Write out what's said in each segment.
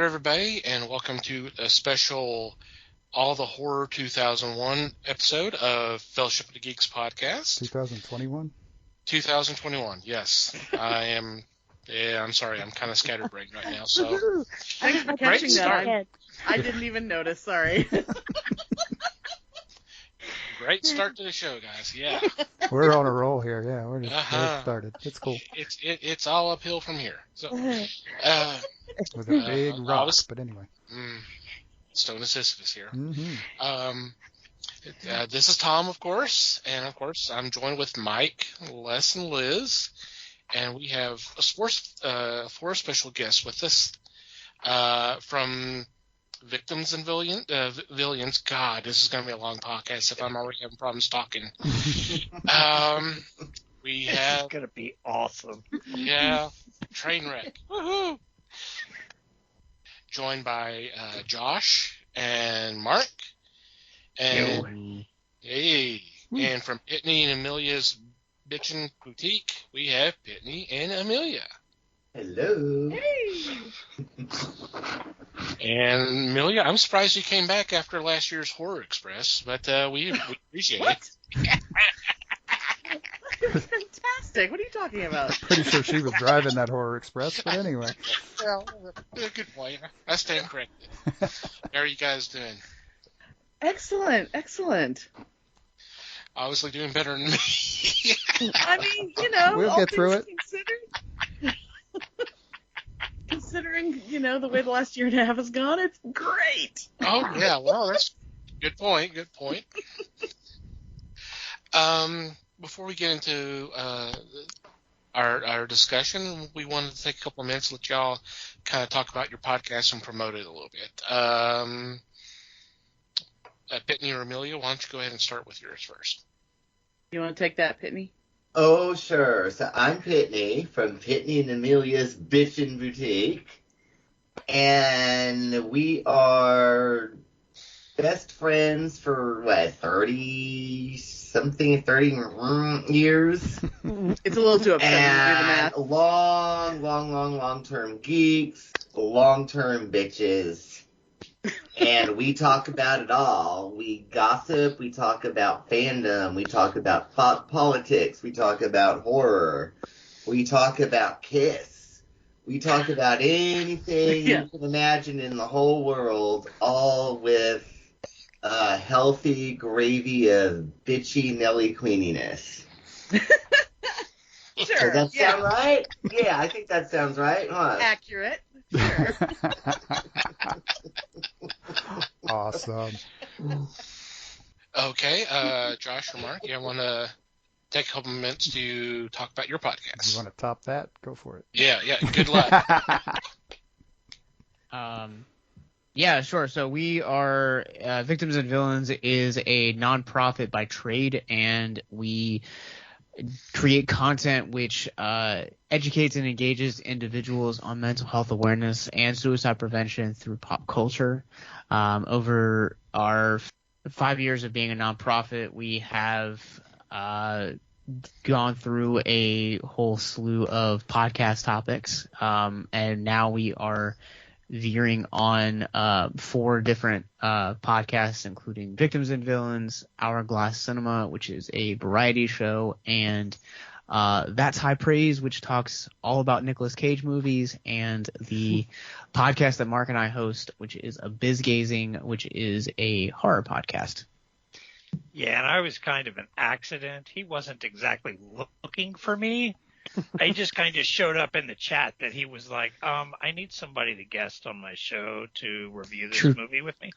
everybody, and welcome to a special All the Horror 2001 episode of Fellowship of the Geeks podcast. 2021? 2021, yes. I'm sorry, I'm kind of scatterbrained right now. So, Thanks for catching that. I didn't even notice, sorry. Great start to the show, guys, yeah. We're on a roll here, yeah. We're just getting started. It's cool. It's all uphill from here. So, with a big rock, but anyway. Stone of Sisyphus here. Mm-hmm. This is Tom, of course, and of course I'm joined with Mike, Les, and Liz, and we have four special guests with us from Victims and Villains. God, this is going to be a long podcast if I'm already having problems talking. We have. This is going to be awesome. Yeah, train wreck. Woohoo! Joined by Josh and Mark. And hey, and from Pitney and Amelia's Bitchin' Boutique, we have Pitney and Amelia. Hello. Hey. And Amelia, I'm surprised you came back after last year's Horror Express, but we appreciate it. Fantastic. What are you talking about? Pretty sure she was driving that Horror Express, but anyway. Well, good point. I stand corrected. How are you guys doing? Excellent. Obviously doing better than me. I mean, we'll all get through it. Considering, the way the last year and a half has gone, it's great. Oh, yeah. Well, that's good point. Before we get into our discussion, we wanted to take a couple of minutes to let y'all kind of talk about your podcast and promote it a little bit. Pitney or Amelia, why don't you go ahead and start with yours first? You want to take that, Pitney? Oh, sure. So I'm Pitney from Pitney and Amelia's Bitchin' Boutique. And we are best friends for, 30 years? It's a little too upsetting to do the math. And long-term geeks, long-term bitches. And we talk about it all. We gossip, we talk about fandom, we talk about politics, we talk about horror, we talk about Kiss, we talk about anything you can imagine in the whole world, all with a healthy gravy of bitchy Nelly Queeniness. Sure. Does that sound right? Yeah, I think that sounds right, huh? Accurate. Sure. Awesome. Okay, Josh or Mark, you want to take a couple minutes to talk about your podcast? You want to top that? Go for it. Yeah, good luck. Yeah, sure. So we are Victims and Villains is a nonprofit by trade, and we create content which educates and engages individuals on mental health awareness and suicide prevention through pop culture. Over our 5 years of being a nonprofit, we have gone through a whole slew of podcast topics, and now we are veering on 4 different podcasts, including Victims and Villains, Hourglass Cinema, which is a variety show, and That's High Praise, which talks all about Nicolas Cage movies, and the podcast that Mark and I host, which is Abyss Gazing, which is a horror podcast. Yeah, and I was kind of an accident. He wasn't exactly looking for me. I just kind of showed up in the chat that he was like, I need somebody to guest on my show to review this movie with me.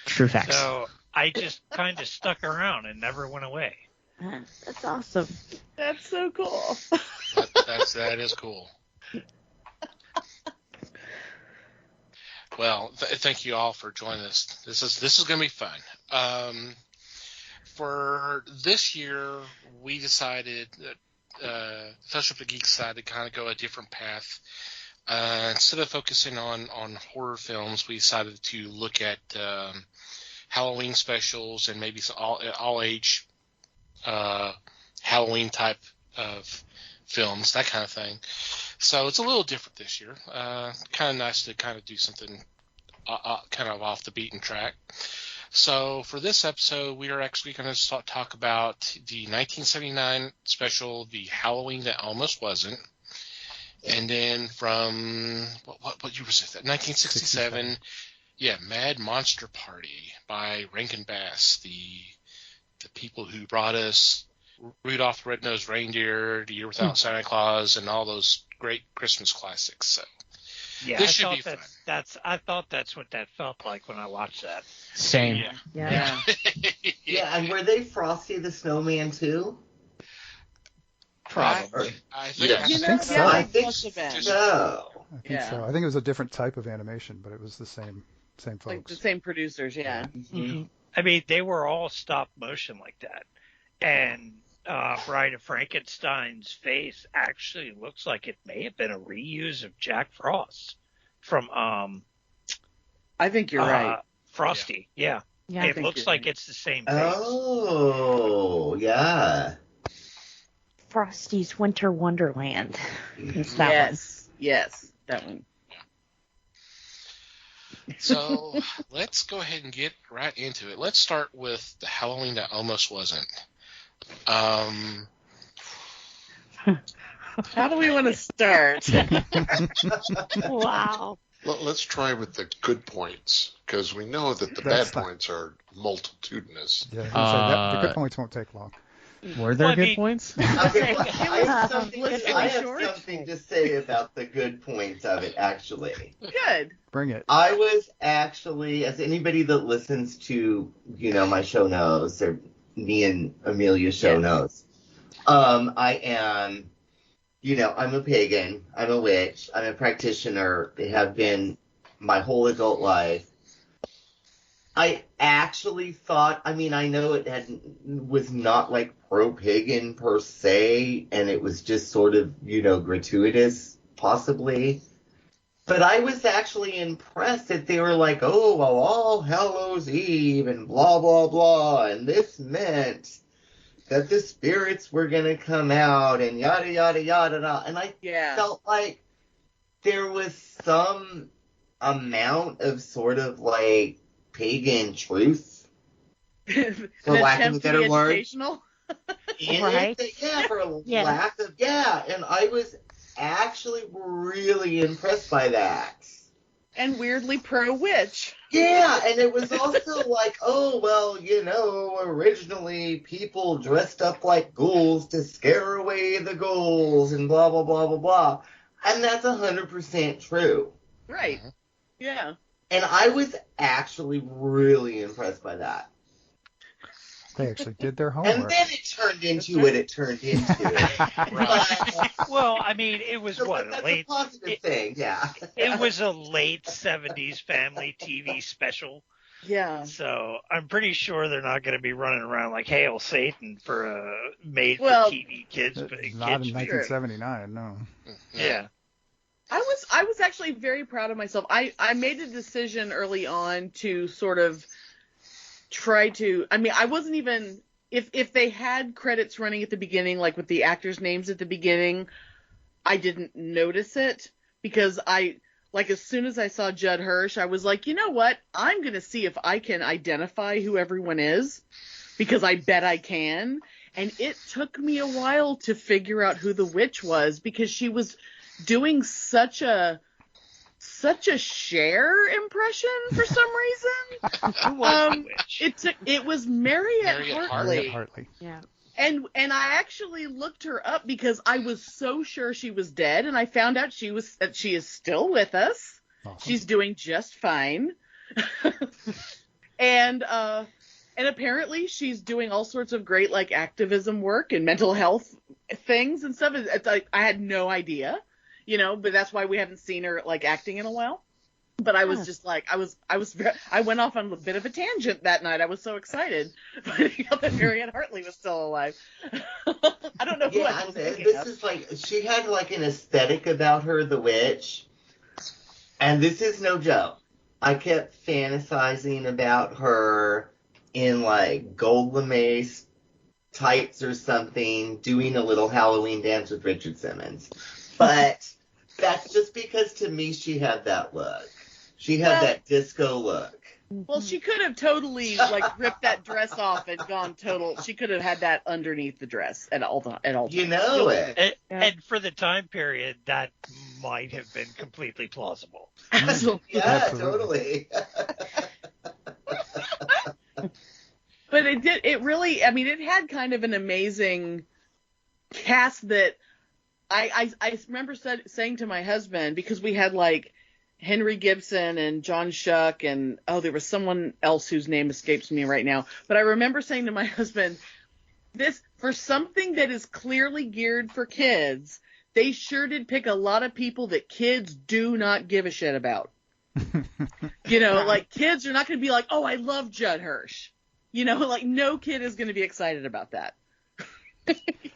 True facts. So I just kind of stuck around and never went away. That's awesome. That's so cool. That is cool. Well, thank you all for joining us. This is going to be fun. For this year, we decided that Fellowship of the Geeks decided to kind of go a different path. Instead of focusing on horror films, we decided to look at Halloween specials and maybe some all age Halloween type of films, that kind of thing. So it's a little different this year. Kind of nice to kind of do something kind of off the beaten track. So for this episode, we are actually going to talk about the 1979 special, The Halloween That Almost Wasn't. And then from, what year was it? 1967, yeah, Mad Monster Party by Rankin Bass, the people who brought us Rudolph the Red-Nosed Reindeer, The Year Without Santa Claus, and all those great Christmas classics. So yeah, this should be fun. I thought that's what that felt like when I watched that. Same. Yeah. Yeah, and were they Frosty the Snowman too? Probably. I think Yes. You know, I think so. yeah, I it think must have been. so. I think Yeah. so. I think it was a different type of animation, but it was the same folks. Like the same producers, yeah. Mhm. I mean, they were all stop motion like that. And Bride of Frankenstein's face actually looks like it may have been a reuse of Jack Frost from I think you're right. Frosty. Yeah. Yeah. It think looks you're like right. it's the same face. Oh, yeah. Frosty's Winter Wonderland. It's that Yes, that one. So let's go ahead and get right into it. Let's start with The Halloween That Almost Wasn't. How do we want to start? one. Wow. Let's try with the good points, because we know that the That's bad not- points are multitudinous. Yeah, I was gonna say that, the good points won't take long. Were there Well, I good mean- points? Okay, I have something, Was it I have short? something to say about the good points of it, actually. Good. Bring it. I was actually, as anybody that listens to, my show knows, or me and Amelia's show Yes. knows, I am, I'm a pagan, I'm a witch, I'm a practitioner, have been my whole adult life. I actually thought, I know it was not like pro-pagan per se, and it was just sort of, gratuitous, possibly. But I was actually impressed that they were like, oh, well, All Hallows Eve and blah, blah, blah, and this meant that the spirits were going to come out and yada, yada, yada. And I Yeah. felt like there was some amount of sort of like pagan truth, For lack of a better word. Educational. in Right. it. Yeah, for a Yeah. lack of, and I was actually really impressed by that. And weirdly pro-witch. Yeah, and it was also like, oh, well, originally people dressed up like ghouls to scare away the ghouls and blah, blah, blah, blah, blah. And that's 100% true. Right. Mhm. Yeah. And I was actually really impressed by that. They actually did their And homework. then it turned into what it turned into. But, Well, I mean, it was so what, that's a late, a positive thing, yeah. it was a late 70s family TV special. Yeah. So I'm pretty sure they're not going to be running around like Hail Satan for made for Well, TV kids. Not kids in show. 1979, no. Yeah. I was actually very proud of myself. I made a decision early on to sort of try to, I wasn't even, if they had credits running at the beginning, like with the actors' names at the beginning, I didn't notice it because as soon as I saw Judd Hirsch, I was like, you know what? I'm going to see if I can identify who everyone is because I bet I can. And it took me a while to figure out who the witch was because she was doing such a Cher impression for some reason. Who was the witch? It was Mariette Mariette Hartley. Harriet Hartley. Yeah. And I actually looked her up because I was so sure she was dead, and I found out that she is still with us. Awesome. She's doing just fine. And apparently she's doing all sorts of great like activism work and mental health things and stuff. It's like I had no idea, but that's why we haven't seen her like acting in a while. But I was just like, I went off on a bit of a tangent that night. I was so excited finding out that Mariette Hartley was still alive. I don't know who I was thinking this of. is like, she had like an aesthetic about her, the witch, and this is no joke. I kept fantasizing about her in like gold lame tights or something, doing a little Halloween dance with Richard Simmons. But that's just because to me she had that look. She had that disco look. Well, she could have totally like ripped that dress off and gone total. She could have had that underneath the dress at all times. You know it. And for the time period, that might have been completely plausible. Absolutely. Yeah, totally. But it did. It really. I mean, it had kind of an amazing cast that I remember saying to my husband, because we had like Henry Gibson and John Shuck and there was someone else whose name escapes me right now. But I remember saying to my husband, this, for something that is clearly geared for kids, they sure did pick a lot of people that kids do not give a shit about. Like kids are not going to be like, oh, I love Judd Hirsch. Like no kid is going to be excited about that.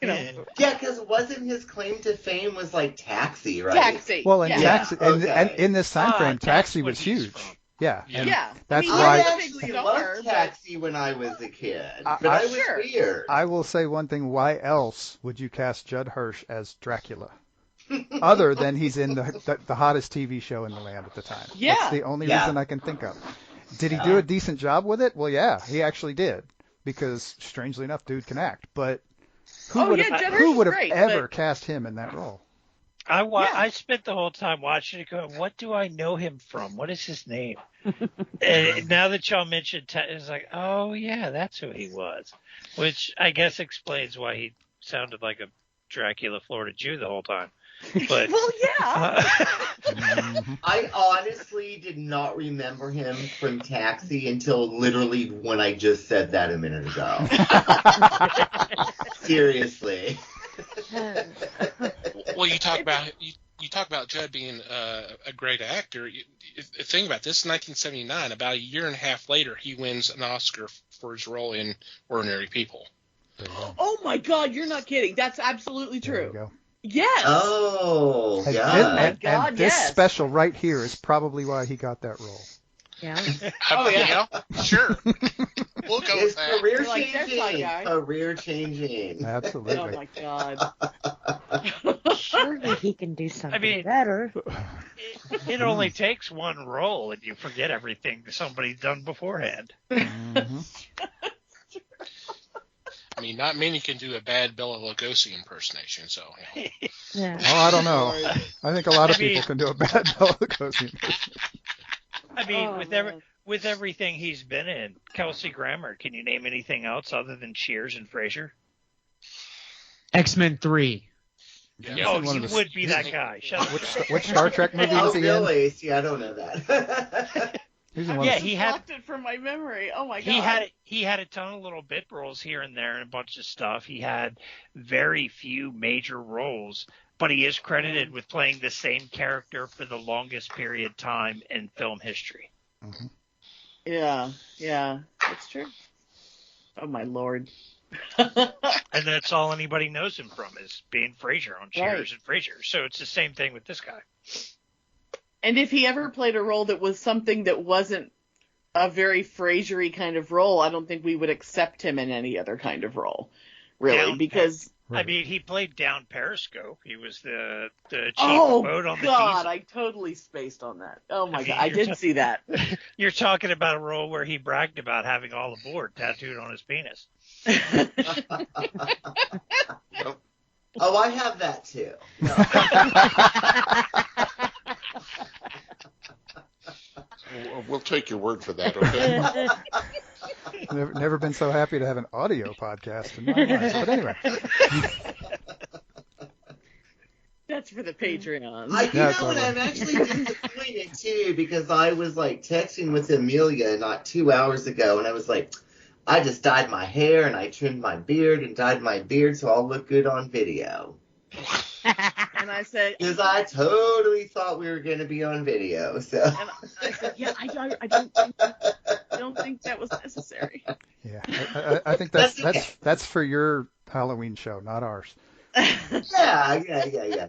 Yeah, because wasn't his claim to fame was like Taxi, right? Taxi. Well, and Taxi, Okay. and in this time frame, Taxi was huge. Yeah. That's I why. actually loved Taxi when I was a kid, but I was weird. I will say one thing. Why else would you cast Judd Hirsch as Dracula? Other than he's in the hottest TV show in the land at the time. Yeah. That's the only reason I can think of. Did he do a decent job with it? Well, yeah, he actually did. Because, strangely enough, dude can act. But who would have ever cast him in that role? I spent the whole time watching it going, what do I know him from? What is his name? And now that y'all mentioned it's like, oh, yeah, that's who he was. Which I guess explains why he sounded like a Dracula Florida Jew the whole time. But well, yeah. I honestly did not remember him from Taxi until literally when I just said that a minute ago. Seriously. Well, you talk about Judd being a great actor. Think about this: 1979. About a year and a half later, he wins an Oscar for his role in Ordinary People. Oh my God, you're not kidding. That's absolutely true. There you go. Yes. Oh, and this special right here is probably why he got that role. Yeah. Sure. We'll go with that. Career changing. Absolutely. Oh my God. Surely he can do something better. It only takes one role, and you forget everything somebody's done beforehand. Mm-hmm. I mean, not many can do a bad Bela Lugosi impersonation, so. Yeah. Oh, I don't know. I think a lot of people can do a bad Bela Lugosi impersonation. I mean, with everything he's been in, Kelsey Grammer, can you name anything else other than Cheers and Frasier? X-Men 3. Yeah. Oh, he would be that guy. Which Star Trek movie was he in? Really? See, I don't know that. He had blocked it from my memory. Oh my God. He had a ton of little bit roles here and there and a bunch of stuff. He had very few major roles, but he is credited with playing the same character for the longest period of time in film history. Mm-hmm. Yeah, that's true. Oh my Lord. And that's all anybody knows him from is being Frasier on Cheers and Frasier. So it's the same thing with this guy. And if he ever played a role that was something that wasn't a very Frasier-y kind of role, I don't think we would accept him in any other kind of role, really, because... I mean, he played down Periscope. He was the chief of boat on the God, I totally spaced on that. Oh, my God, I did see that. You're talking about a role where he bragged about having all aboard tattooed on his penis. Oh, I have that, too. We'll take your word for that, okay? Never been so happy to have an audio podcast in my life. But anyway. That's for the Patreon. I'm actually disappointed, too, because I was, texting with Amelia not 2 hours ago, and I was like, I just dyed my hair, and I trimmed my beard, and dyed my beard so I'll look good on video. And I said... Because I totally thought we were going to be on video, so... And I said, yeah, I don't think that was necessary. Yeah, I think that's for your Halloween show, not ours. Yeah.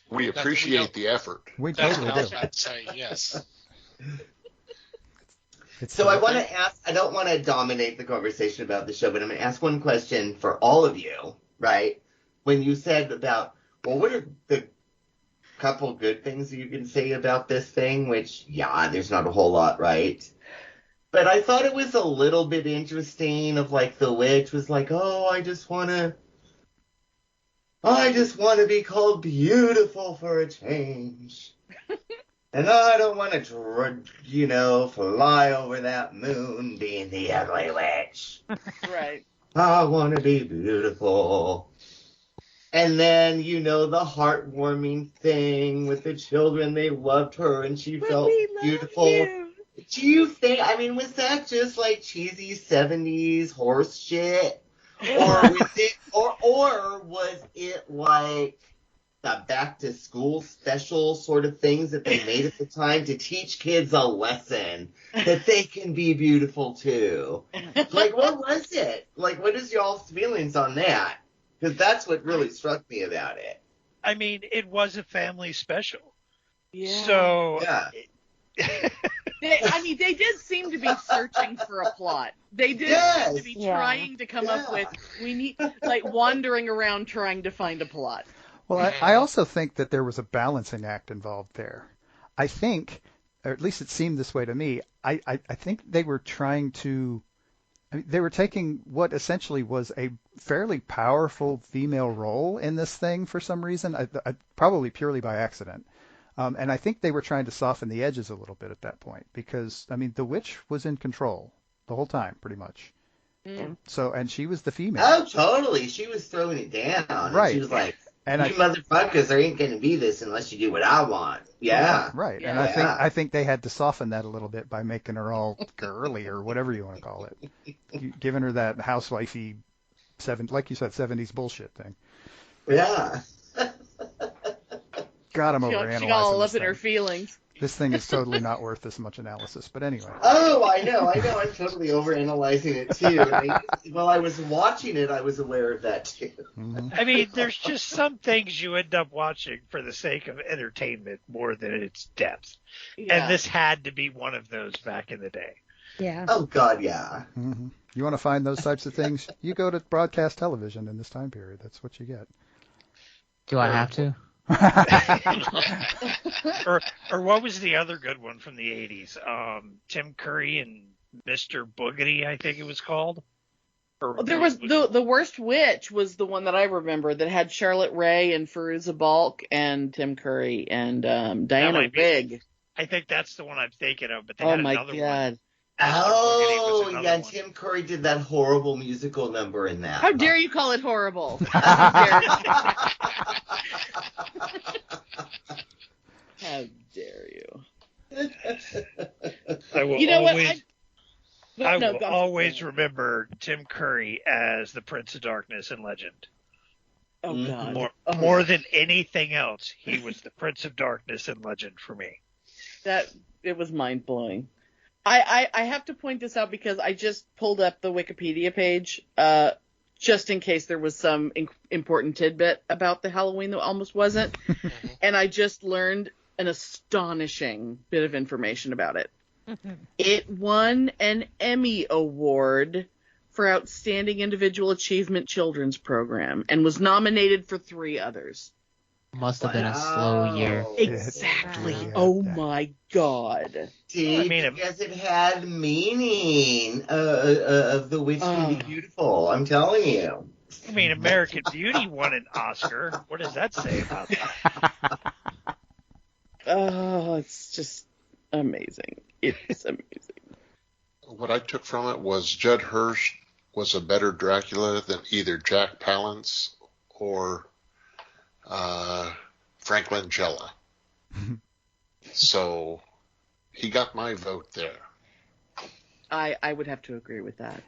We appreciate the effort. We totally do. I'd say yes. So I want to ask, I don't want to dominate the conversation about the show, but I'm going to ask one question for all of you, right? When you said about, well, what are the couple good things you can say about this thing, which, yeah, there's not a whole lot, right? But I thought it was a little bit interesting of, like, the witch was like, oh, I just want to be called beautiful for a change. And I don't want to, fly over that moon being the ugly witch. Right. I want to be beautiful. And then, the heartwarming thing with the children, they loved her and she felt beautiful. You. Do you think, was that just like cheesy 70s horse shit? Or was it like the back to school special sort of things that they made at the time to teach kids a lesson that they can be beautiful too? Like, what was it? Like, what is y'all's feelings on that? Because that's what really struck me about it. It was a family special. Yeah. So. Yeah. They did seem to be searching for a plot. They did seem to be trying to come up with, wandering around trying to find a plot. Well, I also think that there was a balancing act involved there. I think, or at least it seemed this way to me, I think they were trying to, they were taking what essentially was a fairly powerful female role in this thing for some reason, probably purely by accident. And I think they were trying to soften the edges a little bit at that point because, the witch was in control the whole time, pretty much. Mm. So, and she was the female. Oh, totally. She was throwing it down. Right. She was like, motherfuckers, there ain't going to be this unless you do what I want. Yeah. Right. Yeah. And I think they had to soften that a little bit by making her all girly or whatever you want to call it. Giving her that housewifey, like you said, 70s bullshit thing. Yeah. God, I'm overanalyzing. She got all up in her feelings. This thing is totally not worth this much analysis, but anyway. Oh, I know. I'm totally overanalyzing it too. While I was watching it, I was aware of that too. Mm-hmm. There's just some things you end up watching for the sake of entertainment more than its depth. Yeah. And this had to be one of those back in the day. Yeah. Oh, God, yeah. Mm-hmm. You want to find those types of things? You go to broadcast television in this time period. That's what you get. Do I have to? or what was the other good one from the 80s? Tim Curry and Mr. Boogedy, I think it was called. There was the Worst Witch was the one that I remember that had Charlotte Rae and Fairuza Balk and Tim Curry and Diana Rigg. I think that's the one I'm thinking of, but they had another one. Oh, yeah, and Tim Curry did that horrible musical number in that. How dare you call it horrible? How dare you? I will always remember Tim Curry as the Prince of Darkness in Legend. Oh, God. More than anything else, he was the Prince of Darkness in Legend for me. It was mind-blowing. I have to point this out because I just pulled up the Wikipedia page just in case there was some important tidbit about the Halloween that almost wasn't. And I just learned an astonishing bit of information about it. It won an Emmy Award for Outstanding Individual Achievement Children's Program and was nominated for 3 others. Must have been a slow year. Exactly. Oh my God. See, because it had meaning of the witch can be beautiful. I'm telling you. American Beauty won an Oscar. What does that say about that? Oh, it's just amazing. It's amazing. What I took from it was Judd Hirsch was a better Dracula than either Jack Palance or Frank Langella. So he got my vote there. I would have to agree with that.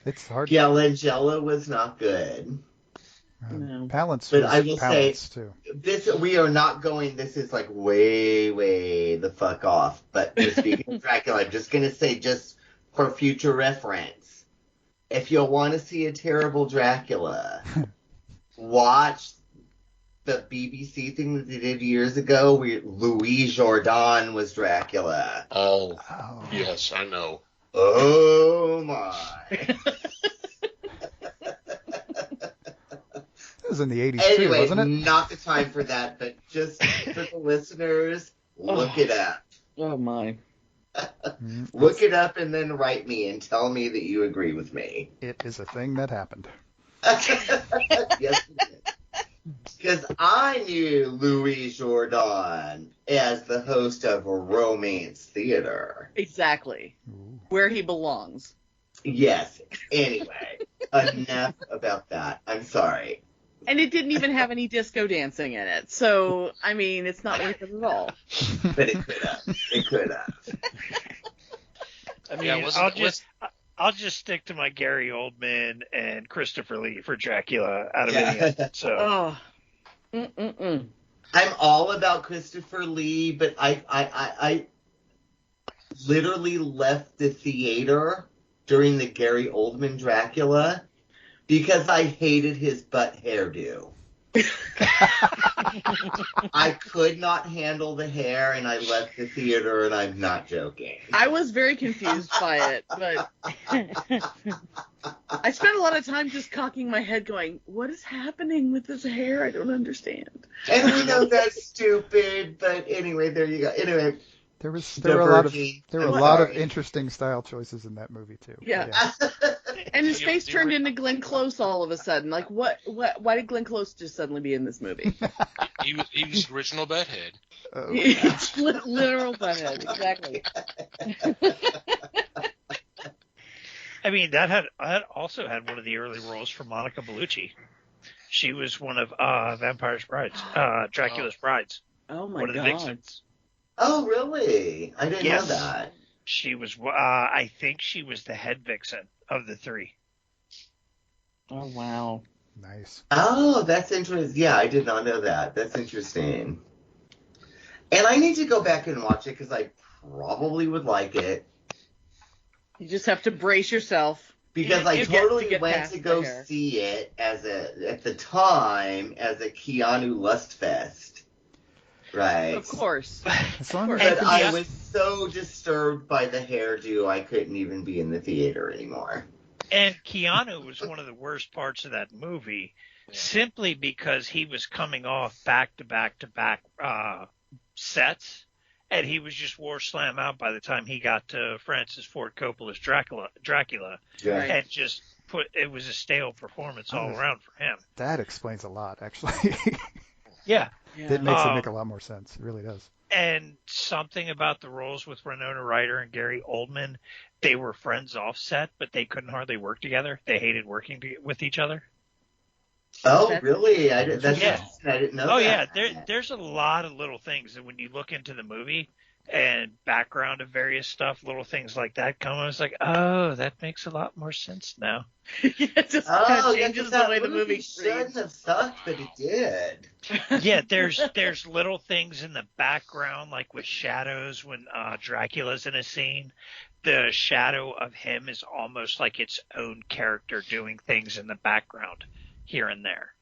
It's hard. Yeah, Langella was not good. No. Palance, but I will say too. This we are not going. This is like way the fuck off. But speaking of Dracula, I'm just gonna say, just for future reference, if you want to see a terrible Dracula, watch the BBC thing that they did years ago where Louis Jourdan was Dracula. Oh. Yes, I know. Oh my. was in the 80s too, Anyway, wasn't it? not the time for that, but just for the listeners, look it up. Oh my. Look it up and then write me and tell me that you agree with me. It is a thing that happened. Yes, it is. Because I knew Louis Jourdan as the host of Romance Theater. Exactly. Ooh. Where he belongs. Yes. Anyway, enough about that. I'm sorry. And it didn't even have any disco dancing in it. So, I mean, it's not worth it at all. But it could have. It could have. I mean, Yeah, I'll just stick to my Gary Oldman and Christopher Lee for Dracula out of any of it. So Oh. Mm-mm-mm. I'm all about Christopher Lee, but I literally left the theater during the Gary Oldman Dracula because I hated his butt hairdo. I could not handle the hair, and I left the theater, and I'm not joking. I was very confused by it, but I spent a lot of time just cocking my head going, what is happening with this hair? I don't understand. And we know that's stupid, but anyway, there you go. Anyway, There were a lot of Diverging. there were a I'm lot of sorry. interesting style choices in that movie too. Yeah. And his face turned into Glenn Close all of a sudden. Like, what? Why did Glenn Close just suddenly be in this movie? He was the original Butthead. Oh, Literal butthead, exactly. I mean, that also had one of the early roles for Monica Bellucci. She was one of Vampire's Brides, Dracula's Brides. Oh my One of the god. vixens. Oh, really? I didn't Yes. know that. She was, I think she was the head vixen of the three. Oh wow. nice. Oh, that's interesting. Yeah, I did not know that. That's interesting. And I need to go back and watch it because I probably would like it. You just have to brace yourself. Because I To get totally went past to the go hair. see it at the time as a Keanu Lust Fest. Right. Of course. As long as And I But can, I was so disturbed by the hairdo, I couldn't even be in the theater anymore. And Keanu was one of the worst parts of that movie, simply because he was coming off back to back sets, and he was just war slam out by the time he got to Francis Ford Coppola's Dracula, Yeah. and just it was a stale performance all around for him. that explains a lot actually. Yeah. It makes it make a lot more sense. It really does. And something about the roles with Winona Ryder and Gary Oldman, they were friends offset, but they couldn't hardly work together. They hated working with each other. Oh, really? That's Yeah. interesting. I didn't know Oh that. yeah, there's a lot of little things that when you look into the movie and background of various stuff, little things like that come. I was like, oh, that makes a lot more sense now. It just Oh, kind of yeah, changes 'cause the that way the movie shouldn't reads. have sucked, but it did. Yeah, there's little things in the background, like with shadows when Dracula's in a scene. The shadow of him is almost like its own character doing things in the background here and there.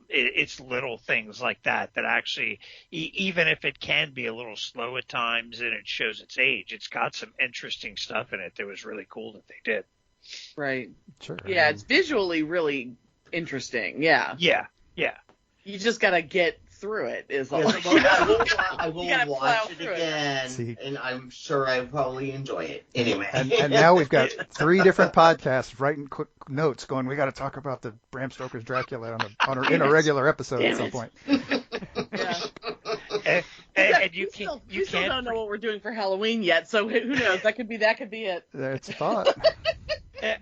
It's little things like that actually, even if it can be a little slow at times and it shows its age, it's got some interesting stuff in it that was really cool that they did. Right. Sure. Yeah, it's visually really interesting. Yeah. Yeah. You just gotta get through it. Is all. Yes, well, I will You gotta plow watch it through it. again, See. and I'm sure I probably enjoy it. Anyway. And now we've got 3 different podcasts writing quick notes going, we got to talk about the Bram Stoker's Dracula in a regular episode at some point. Yeah. And you still can't don't know what we're doing for Halloween yet, so who knows? That could be it. That's a thought.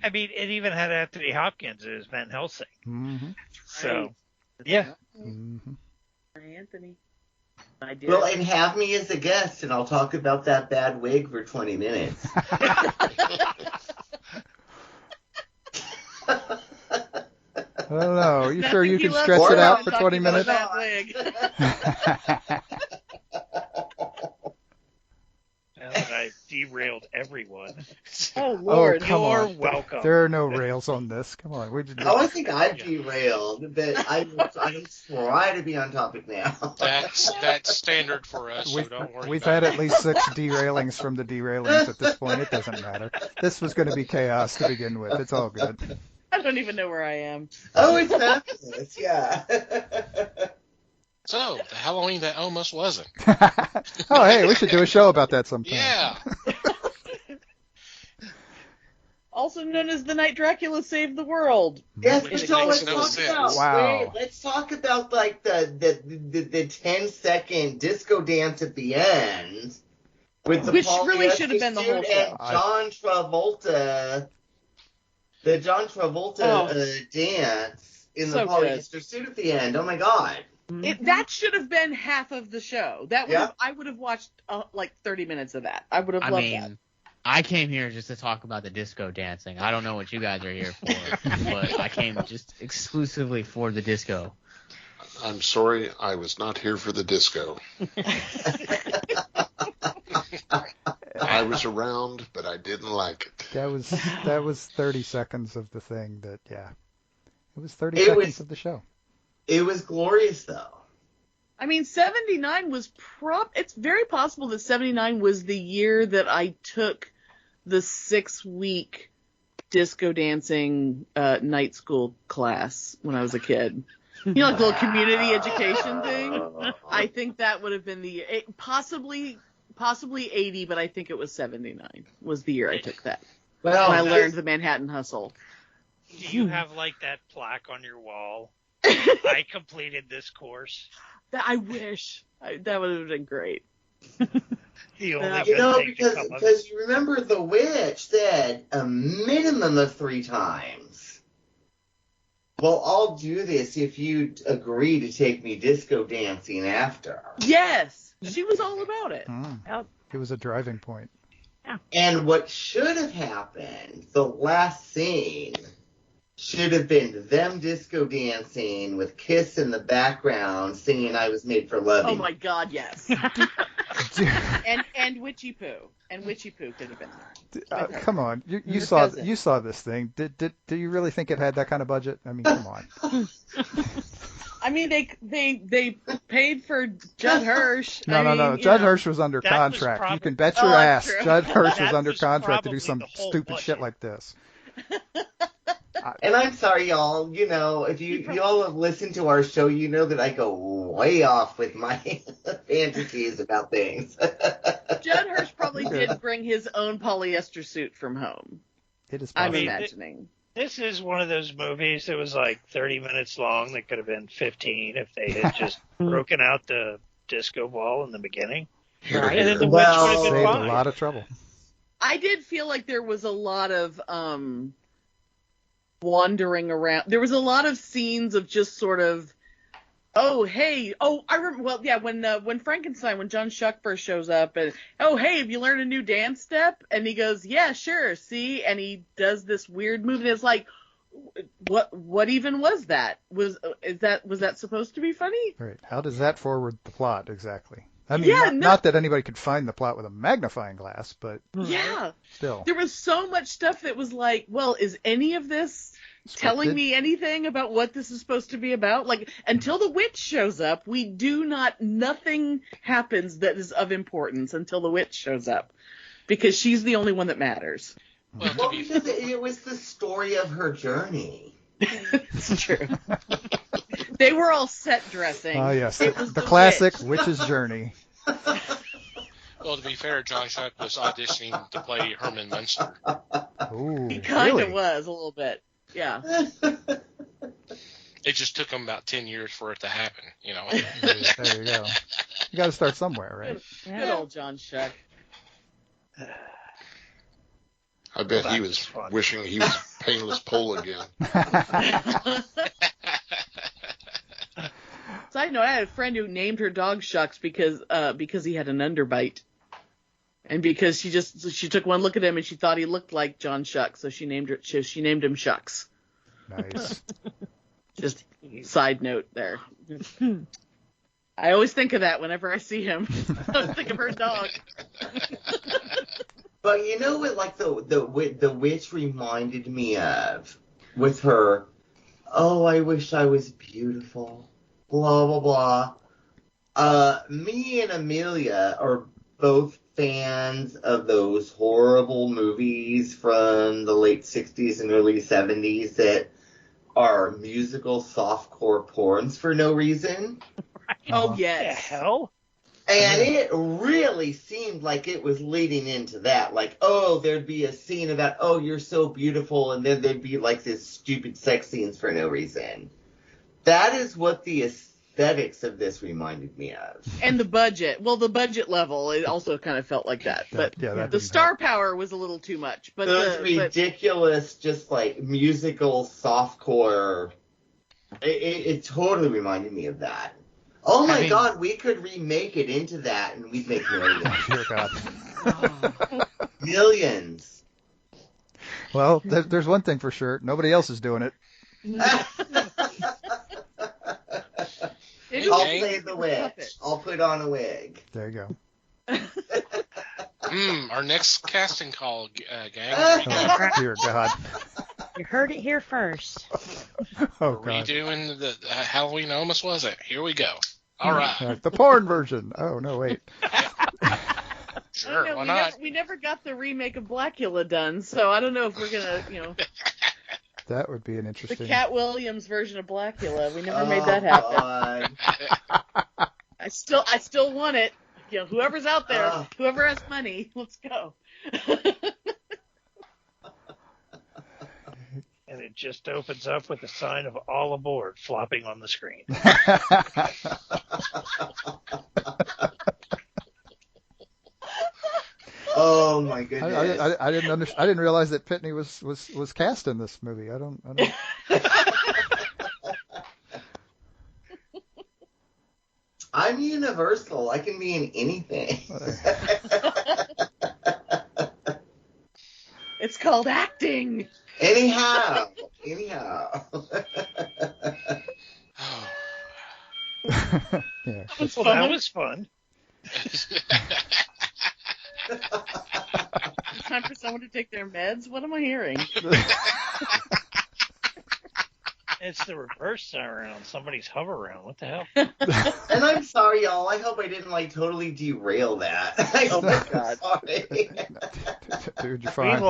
I mean, it even had Anthony Hopkins as Van Helsing. Mm-hmm. So, yeah. Mm-hmm. Anthony. I did. Well, and have me as a guest, and I'll talk about that bad wig for 20 minutes. I don't know. Are you sure you He can loves stretch it Or out I'm for talking 20 about minutes? that wig. Now that I've derailed everyone, Oh Lord. come you're on. welcome. There are no rails on this. Come on. We just, Oh, I think I've derailed, but I try to be on topic now. That's standard for us, so don't worry. we've about had it. at least 6 derailings from the derailings at this point. It doesn't matter. This was going to be chaos to begin with. It's all good. I don't even know where I am. Oh, it's fabulous. Yeah. So, the Halloween that almost wasn't. Oh, hey, we should do a show about that sometime. Yeah. Also known as the night Dracula saved the world. Yes, Which so let's makes no talk sense. about. Wow. Wait, let's talk about like the 10-second disco dance at the end with the Which Paul really Fiesta should have been the whole suit show. and John Travolta. The John Travolta dance in So the good. polyester suit at the end. Oh my god. That should have been half of the show. That would have, I would have watched like 30 minutes of that. I would have loved that. I came here just to talk about the disco dancing. I don't know what you guys are here for, but I came just exclusively for the disco. I'm sorry, I was not here for the disco. I was around, but I didn't like it. That was 30 seconds of the thing that, yeah. It was 30 seconds of the show. It was glorious, though. I mean, 79 was it's very possible that 79 was the year that I took the 6-week disco dancing night school class when I was a kid. You know, like a little community education thing. I think that would have been possibly 80, but I think it was 79 was the year I took that. Well, when I learned the Manhattan Hustle. Do you have like that plaque on your wall? I completed this course. I wish. That would have been great. Because you remember the witch said a minimum of 3 times. Well, I'll do this if you agree to take me disco dancing after. Yes, she was all about it. It was a driving point. Yeah. And what should have happened, the last scene, should have been them disco dancing with Kiss in the background singing I Was Made for Loving. Oh my God, yes. and Witchy Poo. And Witchy Poo could have been there. Come on. You saw this thing. Do you really think it had that kind of budget? I mean, come on. I mean, they paid for Judd Hirsch. No. Judd Hirsch was under contract. You can bet your ass true. Judd Hirsch was under contract to do some stupid shit like this. And I'm sorry, y'all. You know, if y'all have listened to our show, you know that I go way off with my fantasies about things. Judd Hirsch probably did bring his own polyester suit from home. It is possible. I'm imagining. This is one of those movies that was like 30 minutes long that could have been 15 if they had just broken out the disco ball in the beginning. Right. And then the witch would have been saved fine. a lot of trouble. I did feel like there was a lot of wandering around. There was a lot of scenes of just sort of, I remember. Well, yeah, when Frankenstein, when John Schuck first shows up, and hey, have you learned a new dance step? And he goes, yeah, sure. See, and he does this weird move, and it's like, what even was that? Was that supposed to be funny? Right. How does that forward the plot exactly? I mean, not that anybody could find the plot with a magnifying glass, but still. There was so much stuff that was like, well, is any of this telling me anything about what this is supposed to be about? Like, until the witch shows up, nothing happens that is of importance until the witch shows up. Because she's the only one that matters. Well, because it was the story of her journey. It's true. They were all set dressing. Oh, yes. The classic Witch's Journey. Well, to be fair, John Schuck was auditioning to play Herman Munster. Ooh, He kind of really? was, a little bit. Yeah. It just took him about 10 years for it to happen, you know. There you go. You got to start somewhere, right? Good old John Schuck. I bet he was wishing he was Painless Pole again. Side note, I had a friend who named her dog Shucks because he had an underbite. And because she took one look at him and she thought he looked like John Shuck, so she named him Shucks. Nice. Just side note there. I always think of that whenever I see him. I always think of her dog. But you know what, like the witch reminded me of with her, oh, I wish I was beautiful, blah blah blah. Me and Amelia are both fans of those horrible movies from the late 60s and early 70s that are musical softcore porns for no reason. Oh, What the yes. hell? And it really seemed like it was leading into that. Like, oh, there'd be a scene about, oh, you're so beautiful, and then there'd be like this stupid sex scenes for no reason. That is what the aesthetics of this reminded me of. And the budget. Well, the budget level, it also kind of felt like that. But that the didn't star help. power was a little too much. But Those ridiculous, just like musical softcore. It totally reminded me of that. Oh my God, we could remake it into that and we'd make millions. Dear God. Millions. Well, there's one thing for sure. Nobody else is doing it. I'll play the witch. I'll put on a wig. There you go. Our next casting call, gang. Oh, dear God. You heard it here first. Oh, God. Redoing the Halloween Almost Was It. Here we go. All right. The porn version. Oh, no, wait. Sure, know, why not? we never got the remake of Blackula done, so I don't know if we're gonna, That would be an the interesting. Cat Williams version of Blackula. We never made that happen. God. I still want it. Whoever's out there, whoever has money, let's go. And it just opens up with a sign of all aboard flopping on the screen. Oh my goodness! I didn't realize that Pitney was cast in this movie. I don't. I'm universal. I can be in anything. It's called acting. Anyhow. Yeah. Well, that was fun. It's time for someone to take their meds. What am I hearing? It's the reverse time around. Somebody's hover around. What the hell? And I'm sorry, y'all. I hope I didn't totally derail that. Oh my God. Sorry. Dude, you're fine.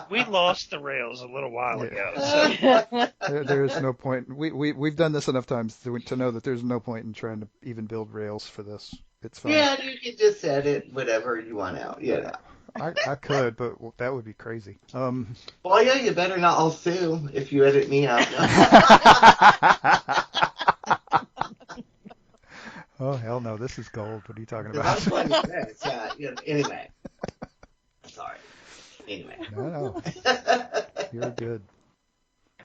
We lost the rails a little while ago. So. There is no point. We've done this enough times to know that there's no point in trying to even build rails for this. It's fine. Yeah, you can just edit whatever you want out. I could, but that would be crazy. Well, yeah, you better not. I'll sue if you edit me out. Oh, hell no. This is gold. What are you talking about? That's what it says. Anyway. Sorry. Anyway. No. You're good.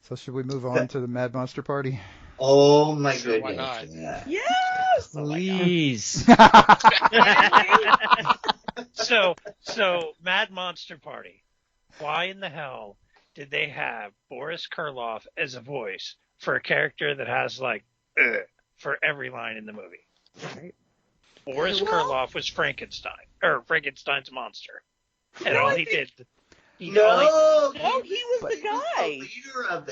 So should we move on to the Mad Monster Party? Oh, my Sure, goodness. why not? Yeah. Yes. Please. So Mad Monster Party. Why in the hell did they have Boris Karloff as a voice for a character that has for every line in the movie? Right. Boris Karloff was Frankenstein, or Frankenstein's monster, and all he did. He was the guy.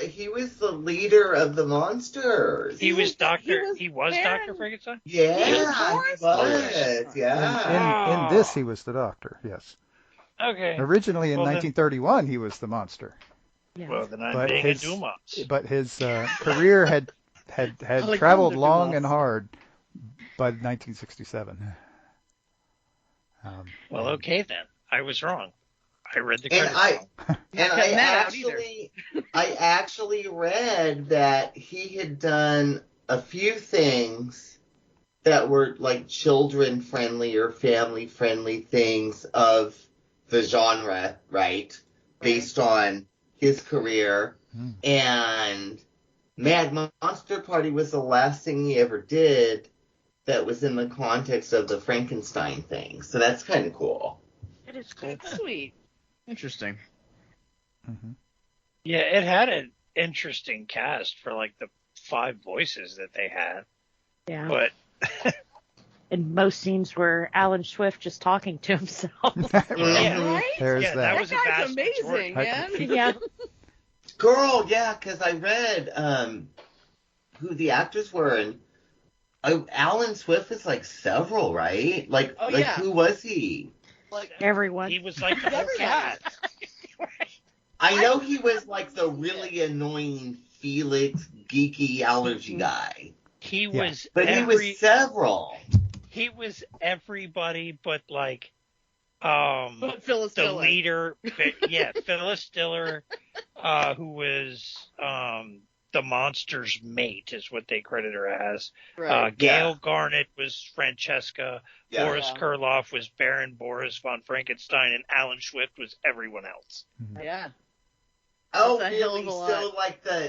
He was the leader of the monsters. He was Dr. Frankenstein? Yeah, He he was was. Yeah. In this, he was the doctor, yes. Okay. Originally in Well, 1931, he was the monster. Yeah. Well, then I'm But being his- a Dumas. But his career had Alexander traveled long Dumas. and hard by 1967. Well, okay then. I was wrong. I read the And credits wrong. I actually read that he had done a few things that were like children friendly or family friendly things of the genre, right? Based on his career. And Mad Monster Party was the last thing he ever did that was in the context of the Frankenstein thing. So that's kind of cool. It is cool. That's sweet. Interesting. Mm-hmm. Yeah, it had an interesting cast for the 5 voices that they had. Yeah. But And most scenes were Alan Swift just talking to himself. Right? There's yeah, that. was a That guy's vast amazing, majority. man. Yeah. Girl, yeah, because I read who the actors were, and Alan Swift is several, right? Oh, yeah. Who was he? Like Everyone. He was like the whole Everybody. cat. I know he was like the really annoying Felix geeky allergy guy, He was but he was several. he was everybody but like but Phyllis the Diller. leader, Phyllis Diller, who was the monster's mate, is what they credit her as. Right. Gail Garnett was Francesca. Yeah. Boris Yeah. Karloff was Baron Boris von Frankenstein, and Alan Swift was everyone else. Yeah. Oh, That's a hell really? of a So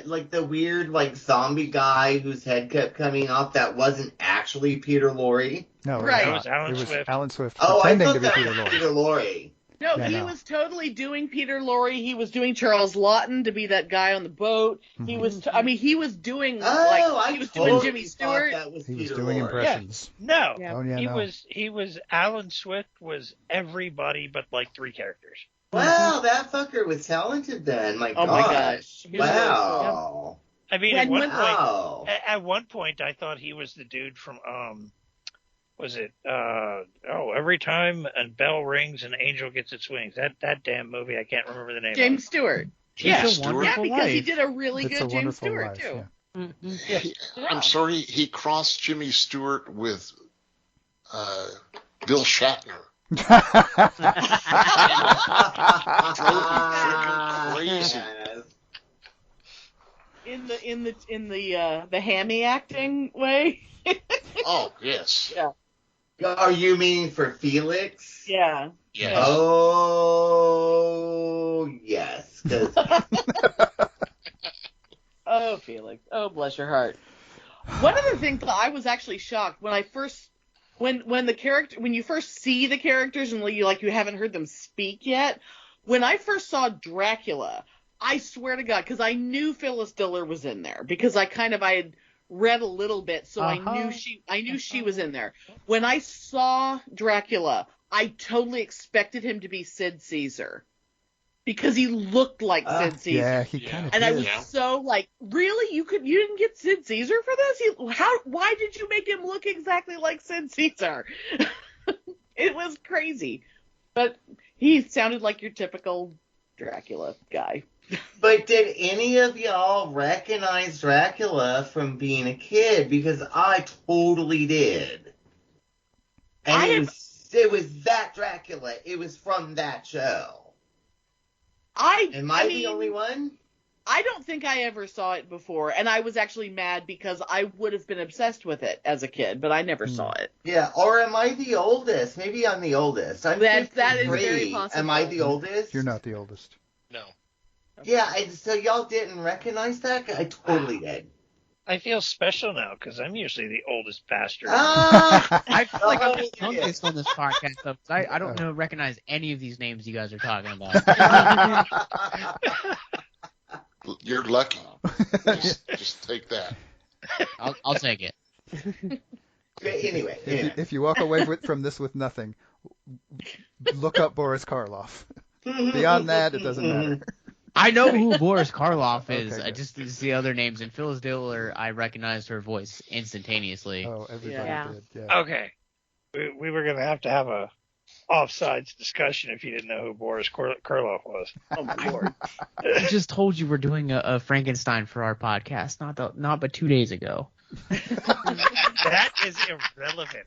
like the weird like zombie guy whose head kept coming off that wasn't actually Peter Lorre? No, Right. it It was was not. Alan It was Swift. Alan Swift Oh, I pretending thought to be that Peter was Lorre. Peter Lorre. No, Yeah, he no. was totally doing Peter Lorre. He was doing Charles Lawton to be that guy on the boat. He was, he was doing he was doing Jimmy Stewart. That was He was Peter doing Lorre. impressions. No, Yeah. Oh yeah, he no. was Alan Swift was everybody but like 3 characters. Wow, that fucker was talented then. My Oh gosh. my gosh. He was Wow. I mean, And when- Wow. at one point, I thought he was the dude from was it every time a bell rings, an angel gets its wings. That damn movie, I can't remember the name. James of Stewart. Yeah. It's a Wonderful Yeah, because he Life. did a really It's a good James Wonderful Stewart Life. too. Yeah. Yeah. I'm sorry, he crossed Jimmy Stewart with Bill Shatner. Crazy. In the hammy acting way. Oh, yes. Are you meaning for Felix? Yeah. Yes. Oh, yes. 'Cause Oh, Felix. Oh, bless your heart. One of the things that I was actually shocked when I first, when you first see the characters and you haven't heard them speak yet. When I first saw Dracula, I swear to God, because I knew Phyllis Diller was in there because I had read a little bit, so I knew she was in there. When I saw Dracula, I totally expected him to be Sid Caesar. Because he looked like Sid Caesar. Yeah, he kind of And did. I was so like, really? You didn't get Sid Caesar for this? Why did you make him look exactly like Sid Caesar? It was crazy. But he sounded like your typical Dracula guy. But did any of y'all recognize Dracula from being a kid? Because I totally did. And it was that Dracula. It was from that show. Am I the only one? I don't think I ever saw it before, and I was actually mad because I would have been obsessed with it as a kid, but I never saw it. Yeah, or am I the oldest? Maybe I'm the oldest. I'm That is 53. very possible. Am I the oldest? You're not the oldest. No. Yeah, so y'all didn't recognize that? I totally did. I feel special now because I'm usually the oldest bastard. Ah! I feel like I'm Oh, the yeah. youngest on this podcast, though, 'cause I don't recognize any of these names you guys are talking about. You're lucky. Just take that. I'll take it. Anyway. If you walk away from this with nothing, look up Boris Karloff. Beyond that, it doesn't matter. I know who Boris Karloff is. Okay, I good. just see other names. And Phyllis Diller, I recognized her voice instantaneously. Oh, everybody Yeah. did. Yeah. Okay, we were gonna have to have a offsides discussion if you didn't know who Boris Karloff was. Oh, my Lord. I just told you we're doing a Frankenstein for our podcast, not but 2 days ago. That is irrelevant.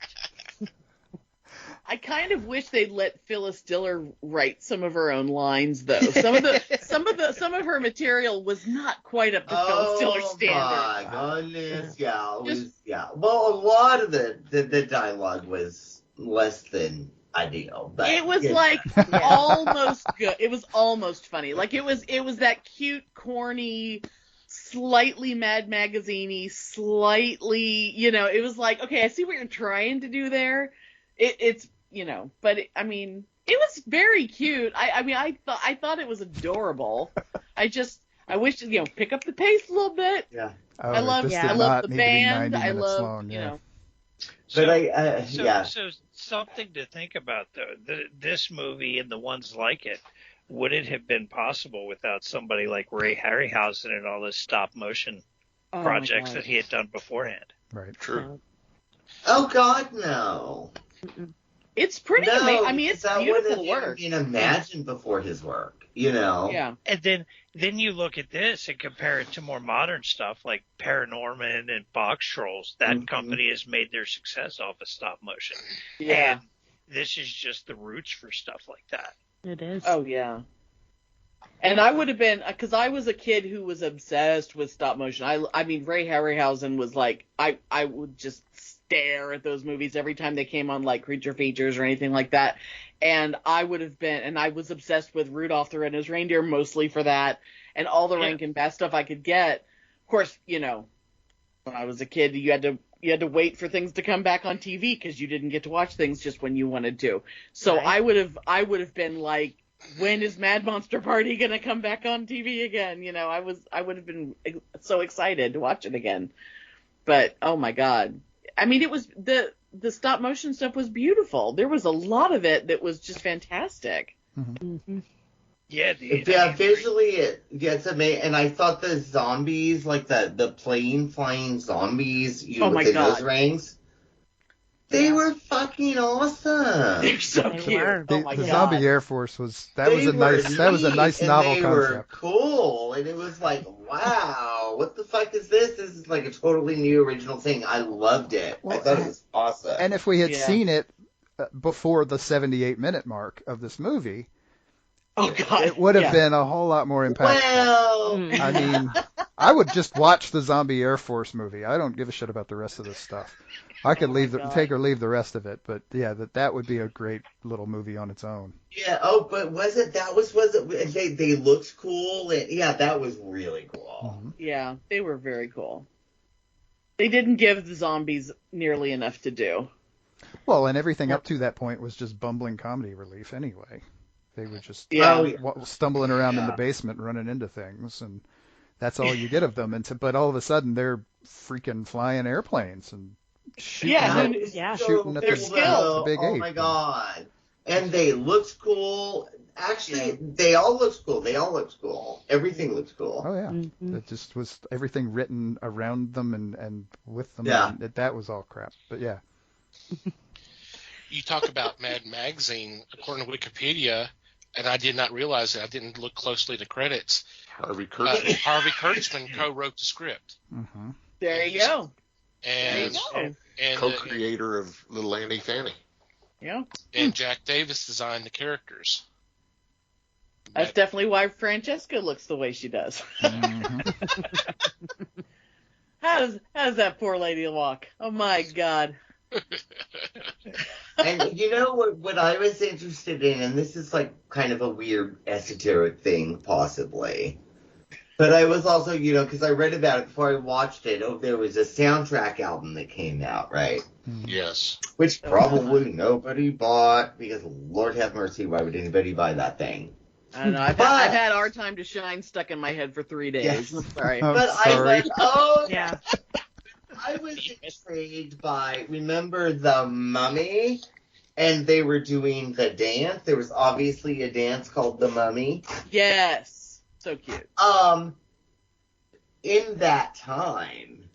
I kind of wish they'd let Phyllis Diller write some of her own lines, though. Some of her material was not quite up to Phyllis Diller standard. Oh my goodness, Well, a lot of the dialogue was less than ideal, but It was yeah. like almost good. It was almost funny. Like it was that cute, corny, slightly Mad Magazine-y, slightly, it was like, okay, I see what you're trying to do there. But it was very cute. I thought it was adorable. I wish, pick up the pace a little bit. Yeah. Oh, I love this did the not need to be band. 90 I minutes love, long, yeah. But So something to think about though. This movie and the ones like it, would it have been possible without somebody like Ray Harryhausen and all those stop motion Oh, my projects God. that he had done beforehand? Right. True. Oh God, no. It's pretty No, amazing. I mean, it's that beautiful wouldn't work. even imagined before his work, you know? Yeah. And then you look at this and compare it to more modern stuff like Paranorman and Box Trolls. That company has made their success off of stop motion. Yeah. And this is just the roots for stuff like that. It is. Oh, yeah. And I would have been, because I was a kid who was obsessed with stop motion. I mean, Ray Harryhausen was like, I would just stare at those movies every time they came on, like Creature Features or anything like that. And I would have been, and I was obsessed with Rudolph the Red-Nosed Reindeer mostly for that, and all the Rankin Bass stuff I could get. Of course, you know, when I was a kid, you had to wait for things to come back on TV because you didn't get to watch things just when you wanted to. So Right. I would have been like, when is Mad Monster Party gonna come back on TV again? You know, I would have been so excited to watch it again. But oh my God, I mean, it was the stop motion stuff was beautiful. There was a lot of it that was just fantastic. Mm-hmm. Yeah, Visually, it's amazing. And I thought the zombies, like the plane flying zombies, Oh my within those God. rings, they were fucking awesome. They're so They cute. were. Oh my The God. Zombie Air Force was a They were nice neat, novel and they were concept. cool, and it was like, wow, what the fuck is this? This is like a totally new original thing. I loved it. Well, I thought it was awesome. And if we had Yeah. seen it before the 78-minute mark of this movie, Oh God. it would have Yeah. been a whole lot more impactful. well, I mean, I would just watch the Zombie Air Force movie. I don't give a shit about the rest of this stuff. I could God. take or leave the rest of it, but yeah, that would be a great little movie on its own. yeah. Oh, but was it? They looked cool, and yeah, that was really cool. Mhm. Yeah, they were very cool. They didn't give the zombies nearly enough to do. Well, and everything up to that point was just bumbling comedy relief anyway. They were just Yeah. Oh, yeah. stumbling around in Yeah. the basement, running into things, and that's all you get of them. But all of a sudden, they're freaking flying airplanes and shooting Yeah, at, and- Yeah. shooting at They're the, skilled. the big Oh ape. my god! And they looked cool. Actually, they all looked cool. Everything looked cool. Oh yeah, Mhm. it just was everything written around them and with them. Yeah. And that was all crap. But yeah, You talk about Mad Magazine, according to Wikipedia, and I did not realize it. I didn't look closely at the credits. Harvey Kurtzman. Harvey Kurtzman co-wrote the script, hmm There you go. There you and go. and Co-creator of Little Andy Fanny. Yeah. and Jack Davis designed the characters. That's definitely why Francesca looks the way she does. hmm How does that poor lady walk? Oh my God. And you know what I was interested in, and this is like kind of a weird esoteric thing, possibly. But I was also, because I read about it before I watched it. Oh, there was a soundtrack album that came out, right? Yes. Which probably nobody bought because, Lord have mercy, why would anybody buy that thing? I don't know. I've had Our Time to Shine stuck in my head for 3 days. Yes. I'm sorry. Oh, But I sorry. was, oh, Yeah. I was intrigued by, remember The Mummy? And they were doing the dance. There was obviously a dance called The Mummy. Yes. So cute. In that time,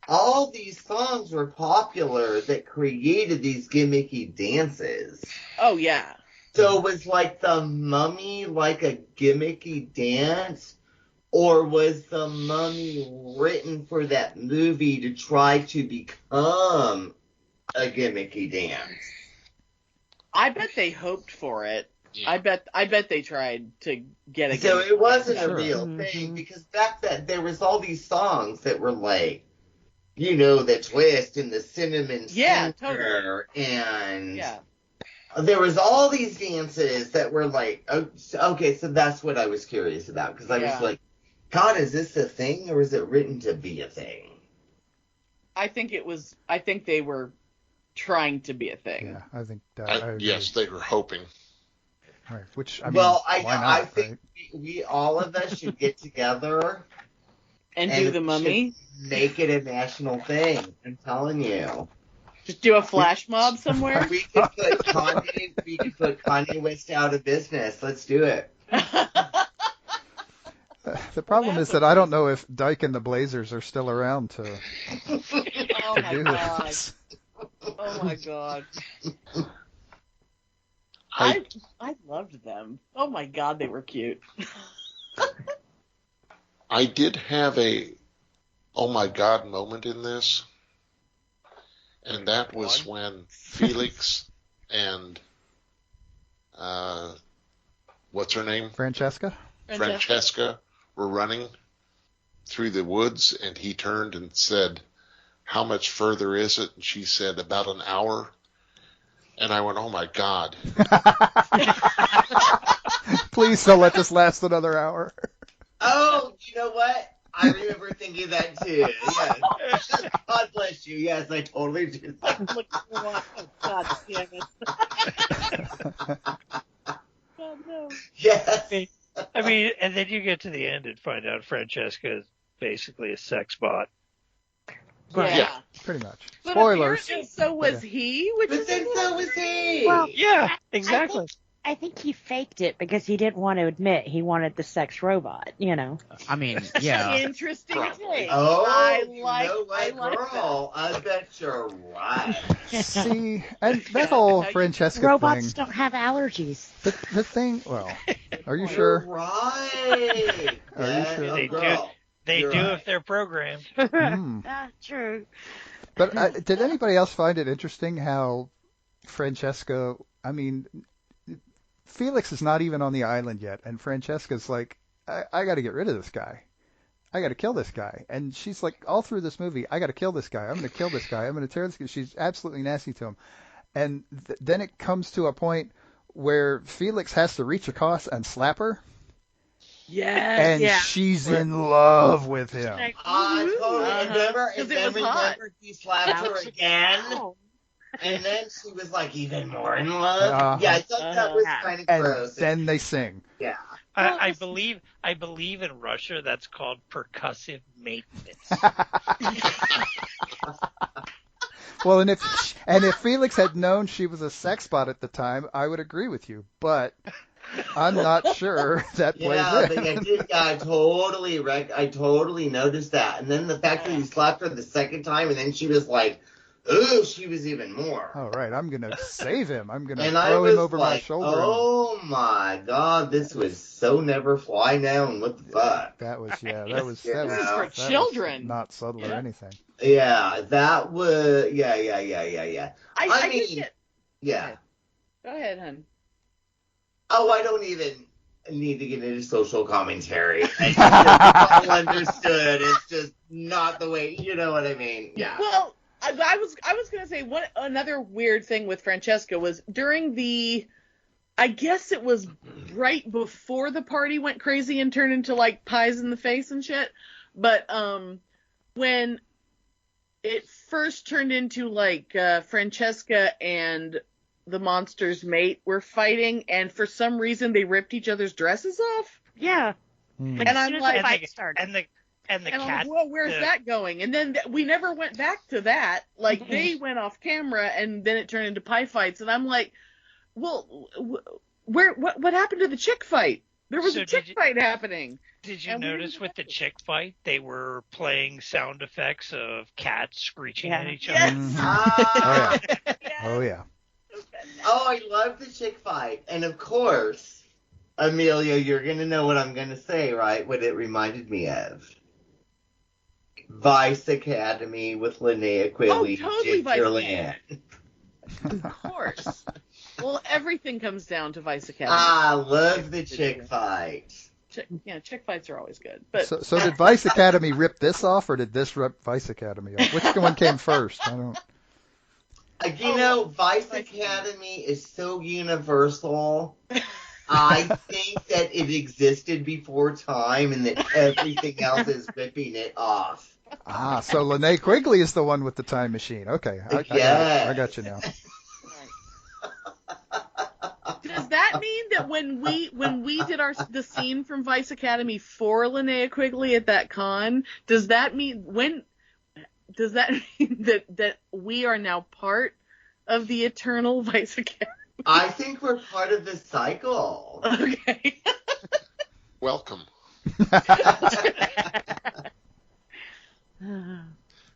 all these songs were popular that created these gimmicky dances. Oh yeah. So was like The Mummy like a gimmicky dance? Or was The Mummy written for that movie to try to become a gimmicky dance? I bet they hoped for it. Yeah. I bet they tried to get a So it wasn't a Sure. real Mhm. thing because back then there was all these songs that were like, the twist and the cinnamon Yeah, center, and Yeah. there was all these dances that were like, okay, so that's what I was curious about because I Yeah. was like, God, is this a thing or is it written to be a thing? I think they were trying to be a thing. yeah, I think that. I agree. Yes, they were hoping. Right. Which I mean, Well, why not? I think right? we all of us should get together And And do the it Mummy. make it a national thing. I'm telling you. Just do a flash mob somewhere. We could put Kanye West out of business. Let's do it. The problem is that I don't know if Dyke and the Blazers are still around to Oh my do God. this. Oh my god. I- I loved them. Oh my god, they were cute. I did have a oh my god moment in this, and that was when Felix and what's her name? Francesca? Francesca were running through the woods, and he turned and said, "How much further is it?" And she said, "About an hour." And I went, "Oh my God." Please don't let this last another hour. Oh, you know what? I remember thinking that too. Yes. God bless you. Yes, I totally do. Look, oh god damn it. God no. Yes. I mean, and then you get to the end and find out Francesca is basically a sex bot. Yeah. Pretty much. But Spoilers. apparently so was he, which But is then so was he. Well, Yeah, exactly. I think he faked it because he didn't want to admit he wanted the sex robot, you know. I mean, yeah. interesting take. Oh, I you like, know what, I like girl? I bet you're right. See, and that whole Francesca Robots thing. don't have allergies. The thing. Well, are you You're sure? right. Are you sure? They do. Girl. They You're do right. if they're programmed. Hmm. True. But did anybody else find it interesting how Francesca? I mean, Felix is not even on the island yet, and Francesca's like, I got to get rid of this guy. I got to kill this guy. And she's like, all through this movie, I got to kill this guy. I'm going to kill this guy. I'm going to tear this guy. She's absolutely nasty to him. And then it comes to a point where Felix has to reach across and slap her, Yes. and Yeah. she's in love with him. Like, I totally remember, 'Cause and it then was hot. remember he slapped her again, and then she was like even more in love. Yeah, I thought that was kind of And gross. then they sing. Yeah. I believe in Russia that's called percussive maintenance. Well, and if Felix had known she was a sex bot at the time, I would agree with you. But I'm not sure that plays Yeah, in. but I totally noticed that. And then the fact that he slapped her the second time, and then she was like, ooh, she was even more. All right, I'm gonna save him. I'm gonna And I throw was him over my like, shoulder. oh my god, this was so never fly down. What the fuck? That was Yeah. that was This is for that was children. not subtle or anything. Yeah, that was, yeah. I mean, did get. Yeah. Go ahead, hun. Oh, I don't even need to get into social commentary. It's just all understood. It's just not the way, you know what I mean? Yeah. Well, I was gonna say another weird thing with Francesca was during I guess it was right before the party went crazy and turned into like pies in the face and shit. But when it first turned into like Francesca and the monster's mate were fighting, and for some reason they ripped each other's dresses off. Yeah. Hmm. And I'm like, fight started. and the and I'm cat. like, well, where's that going? And then we never went back to that. Like, Mm-mm. they went off camera, and then it turned into pie fights. And I'm like, well, what happened to the chick fight? There was So a chick fight happening. Did you And we notice didn't with the get it. chick fight, they were playing sound effects of cats screeching Yeah. at each Yes. other? Mhm. Ah. Oh yeah. Oh, I love the chick fight. And of course, Amelia, you're going to know what I'm going to say, right? What it reminded me of. Vice Academy with Linnea Quigley. Oh, totally Vice Gingerland. Of course. Well, everything comes down to Vice Academy. I love the chick fight. Chick fights are always good. But So did Vice Academy rip this off, or did this rip Vice Academy off? Which one came first? I don't. You know, Vice Academy is so universal. I think that it existed before time and that everything else is ripping it off. Ah, so Linnea Quigley is the one with the time machine. Okay, I Yes. got you now. does that mean that when we did the scene from Vice Academy for Linnea Quigley at that con, does that mean that we are now part of the eternal Vice Academy? I think we're part of the cycle. Okay. Welcome.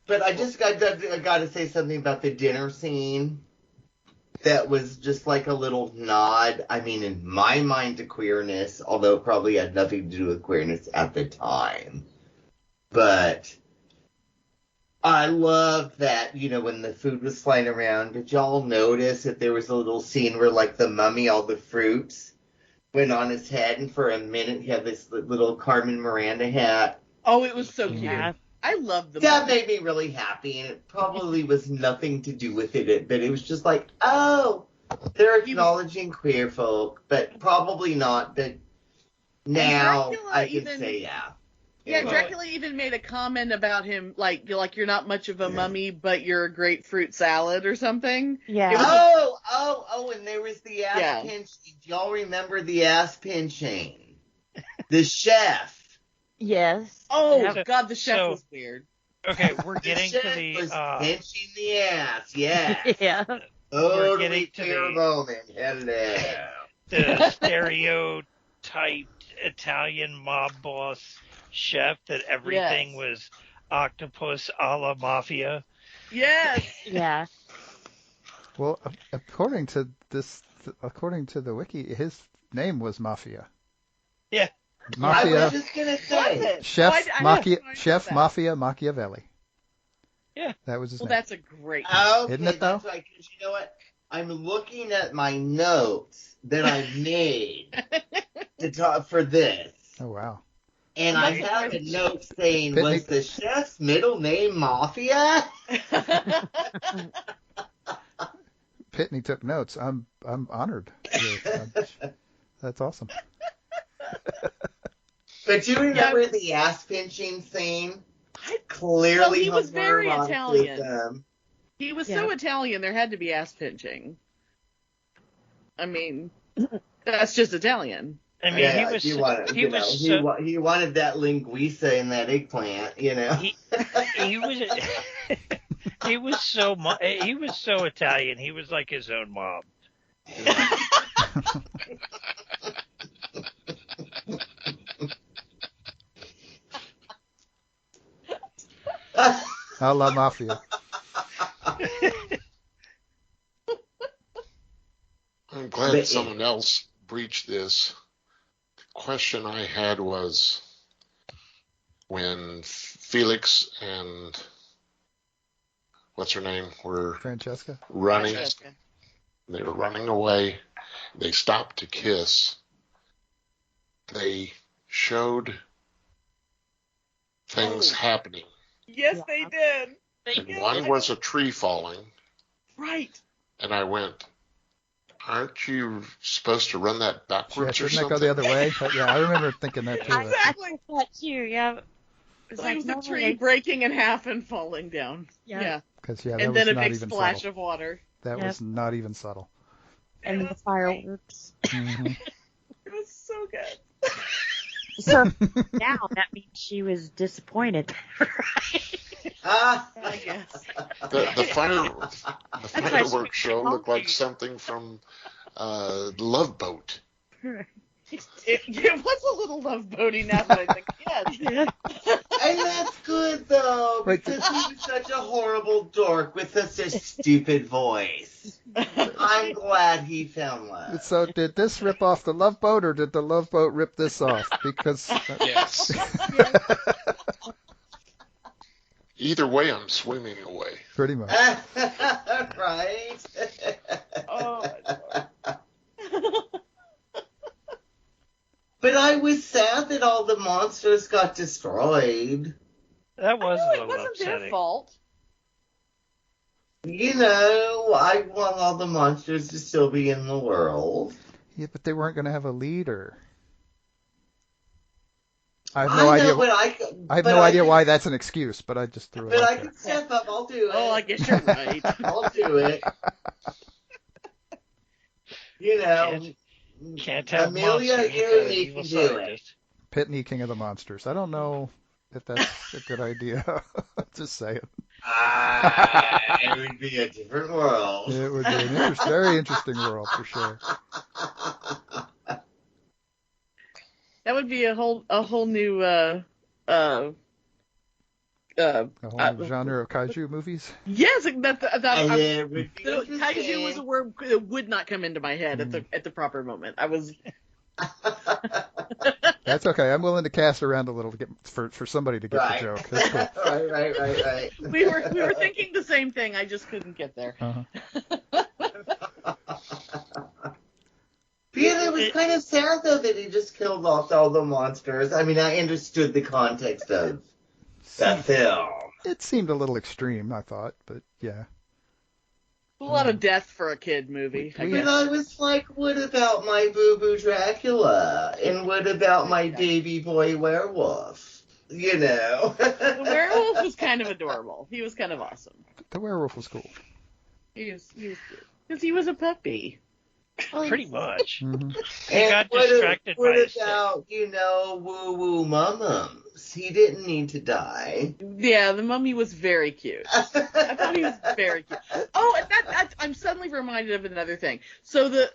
But I just I got to say something about the dinner scene that was just like a little nod. I mean, in my mind, to queerness, although it probably had nothing to do with queerness at the time. But I love that, when the food was flying around, did y'all notice that there was a little scene where, like, the mummy, all the fruits went on his head, and for a minute he had this little Carmen Miranda hat? Oh, it was so cute. Yeah. I love the That movie. made me really happy, and it probably was nothing to do with it, but it was just like, oh, they're acknowledging queer folk, but probably not, but now Dracula I can even- say yeah. Yeah, Anyway. Dracula even made a comment about him, like you're not much of a mummy, but you're a great fruit salad or something. Yeah. It was- And there was the ass Yeah. pinching. Do y'all remember the ass pinching? The chef. Yes. Oh Yeah. God, the chef So- was weird. Okay, we're The getting chef to the was pinching the ass. Yeah. Yeah. Totally getting to fair the- moment. Hello. the stereotyped Italian mob boss chef that everything Yes. was octopus a la mafia. Yes. Yeah. Well, according to the wiki, his name was Mafia. Yeah. I Mafia. was just gonna Was say. it? Chef Oh, I didn't Mafia, know Chef that. Mafia Machiavelli. Yeah. That was his Well, name. that's a great. Okay, Isn't it, though? that's right. 'Cause you know what? I'm looking at my notes that I've made to talk for this. Oh wow. And I That's have a right. note saying, Pitney- was the chef's middle name Mafia? Pitney took notes. I'm honored. That's awesome. But do you remember the ass pinching scene? Clearly, Well, he was very homoeroticism. Italian. He was so Yeah. Italian, there had to be ass pinching. I mean, that's just Italian. I mean, Yeah, he was he wanted, he was so, he wanted that linguiça in that eggplant, he was he was so Italian. He was like his own mob. A la Mafia. I'm glad But- someone else breached this. The question I had was when Felix and what's her name were Francesca. running, Francesca. they were running away. They stopped to kiss. They showed things Oh. happening. Yes, Yeah. they did. And did. one was a tree falling, Right. and I went, aren't you supposed to run that Yeah, backwards or shouldn't that go something? the other way? But yeah, I remember thinking that too. Exactly. That too. Yeah. It was It like, was no, a tree they- breaking in half and falling down. Yeah. Because yeah, that And was then a not big even splash subtle. of water. That Yep. was not even subtle. and then the fireworks. Mhm. It was so good. So now that means she was disappointed, right? I guess. The fireworks show looked like something from Love Boat. It was a little love boating now that I think, yes. And that's good, though, Wait, because he was such a horrible dork with such a stupid voice. I'm glad he found love. So did this rip off the Love Boat, or did the Love Boat rip this off? Because Yes. Either way, I'm swimming away. pretty much. Right? Oh, But I was sad that all the monsters got destroyed. That was a no, it little wasn't their upsetting. fault. You know, I want all the monsters to still be in the world. Yeah, but they weren't going to have a leader. I have no idea. Know, but I have but no idea could- why that's an excuse, but I just threw it But out I there. can step up. I'll do it. Oh, I guess you're right. I'll do it. You know, Can't have Amelia, monsters you without and me evil can do it. scientists. Pitney, King of the Monsters. I don't know if that's a good idea. Just saying. It would be a different world. It would be an very interesting world for sure. That would be a whole new A whole genre of kaiju movies. Yes, And it would be kaiju was a interesting. word that would not come into my head at the proper moment. I was. That's okay. I'm willing to cast around a little to get for somebody to get Right. the joke. That's cool. Right. We were thinking the same thing. I just couldn't get there. Uh-huh. Yeah, it was kind of sad though that he just killed off all the monsters. I mean, I understood the context of the film. It seemed a little extreme, I thought, but yeah. A lot of death for a kid movie. I We- guess. But I was like, what about my boo-boo Dracula? And what about my baby boy werewolf? You know? The werewolf was kind of adorable. He was kind of awesome. The werewolf was cool. He was good. Because he was a puppy. Pretty much. Hmm. He got distracted by what his about, woo-woo mum-mums? He didn't need to die. Yeah, the mummy was very cute. I thought he was very cute. Oh, and that I'm suddenly reminded of another thing. So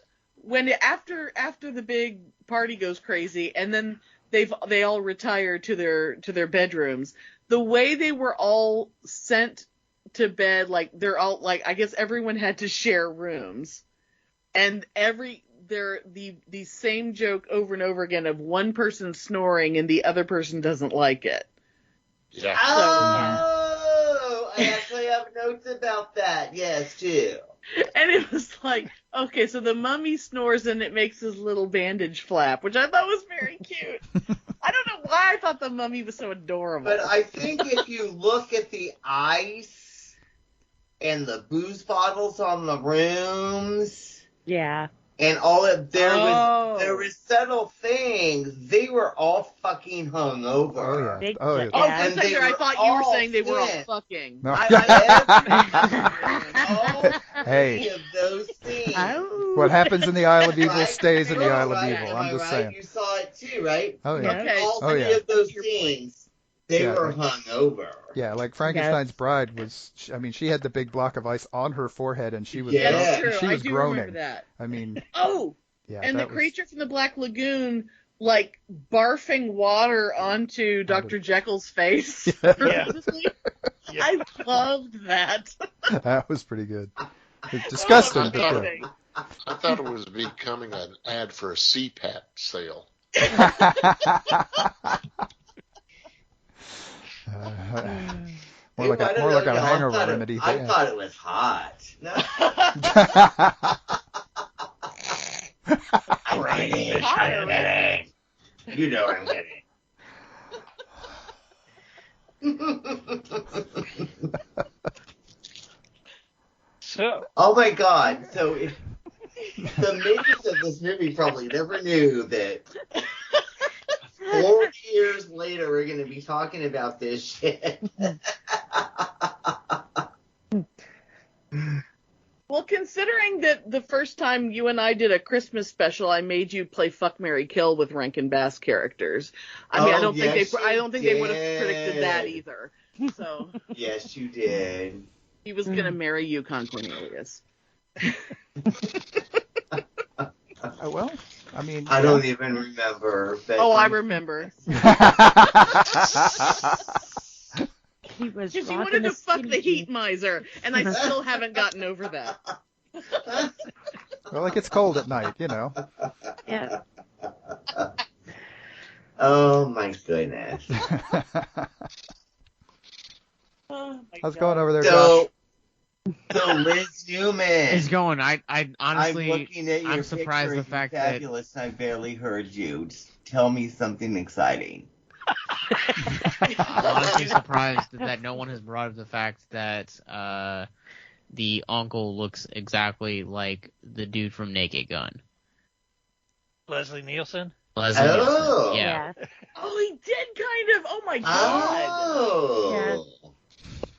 after the big party goes crazy, and then they all retire to their bedrooms. The way they were all sent to bed, like they're all like, I guess everyone had to share rooms, and the same joke over and over again of one person snoring and the other person doesn't like it. Yeah. Oh! I actually have notes about that. Yes, too. And it was like, okay, so the mummy snores and it makes his little bandage flap, which I thought was very cute. I don't know why I thought the mummy was so adorable. But I think if you look at the ice and the booze bottles on the rooms Yeah. and all that, there Oh. was subtle things. They were all fucking hungover. Oh yeah. Big Oh jet. yeah. Oh, Yeah. for a And second they I were thought you were all saying they were all thin. fucking. No. All Hey. three of those things. Oh. What happens in the Isle of Evil Right? stays in the Isle of Right? Evil. Am I'm I just right? saying. You saw it too, right? Oh yeah. Okay. All Oh, three yeah. of those Your point. things, they Yeah. were hungover. Yeah, like Frankenstein's bride was. I mean, she had the big block of ice on her forehead, and she was. Yeah. That's true. She I was do groaning. remember that. I mean, Oh, yeah. and the that was- creature from the Black Lagoon, like barfing water onto Dr. Jekyll's face. Yeah. Yeah. I loved that. That was pretty good. It's disgusting, Oh, but good. amazing. I thought it was becoming an ad for a CPAP sale. More like I a don't more like know, a y'all. hangover remedy. I Yeah. thought it was hot. No. I'm kidding. You know I'm kidding. So, Oh my god. So if the makers of this movie probably never knew that 4 years later we're going to be talking about this shit. Well, considering that the first time you and I did a Christmas special, I made you play Fuck, Marry, Kill with Rankin Bass characters. I mean, Oh, I don't yes, think you they would have predicted that did. either. So Yes, you did. he was gonna marry Yukon Cornelius. Oh, well, I mean. I don't even remember. But Oh, I remember. He was Because he rocking wanted a to fuck skinny the heat jeans. miser, and I still haven't gotten over that. Well, it gets cold at night, you know. Yeah. Oh my goodness. Oh, my How's it God. going over there, Josh? So Liz Newman. It's going. I I'm honestly, looking at your I'm surprised picture the fact and you're that fabulous. I barely heard you. Just tell me something exciting. I'm honestly surprised that no one has brought up the fact that the uncle looks exactly like the dude from Naked Gun. Leslie Nielsen? Leslie Oh. Nielsen. Yeah. Oh, he did kind of. Oh my God. Oh.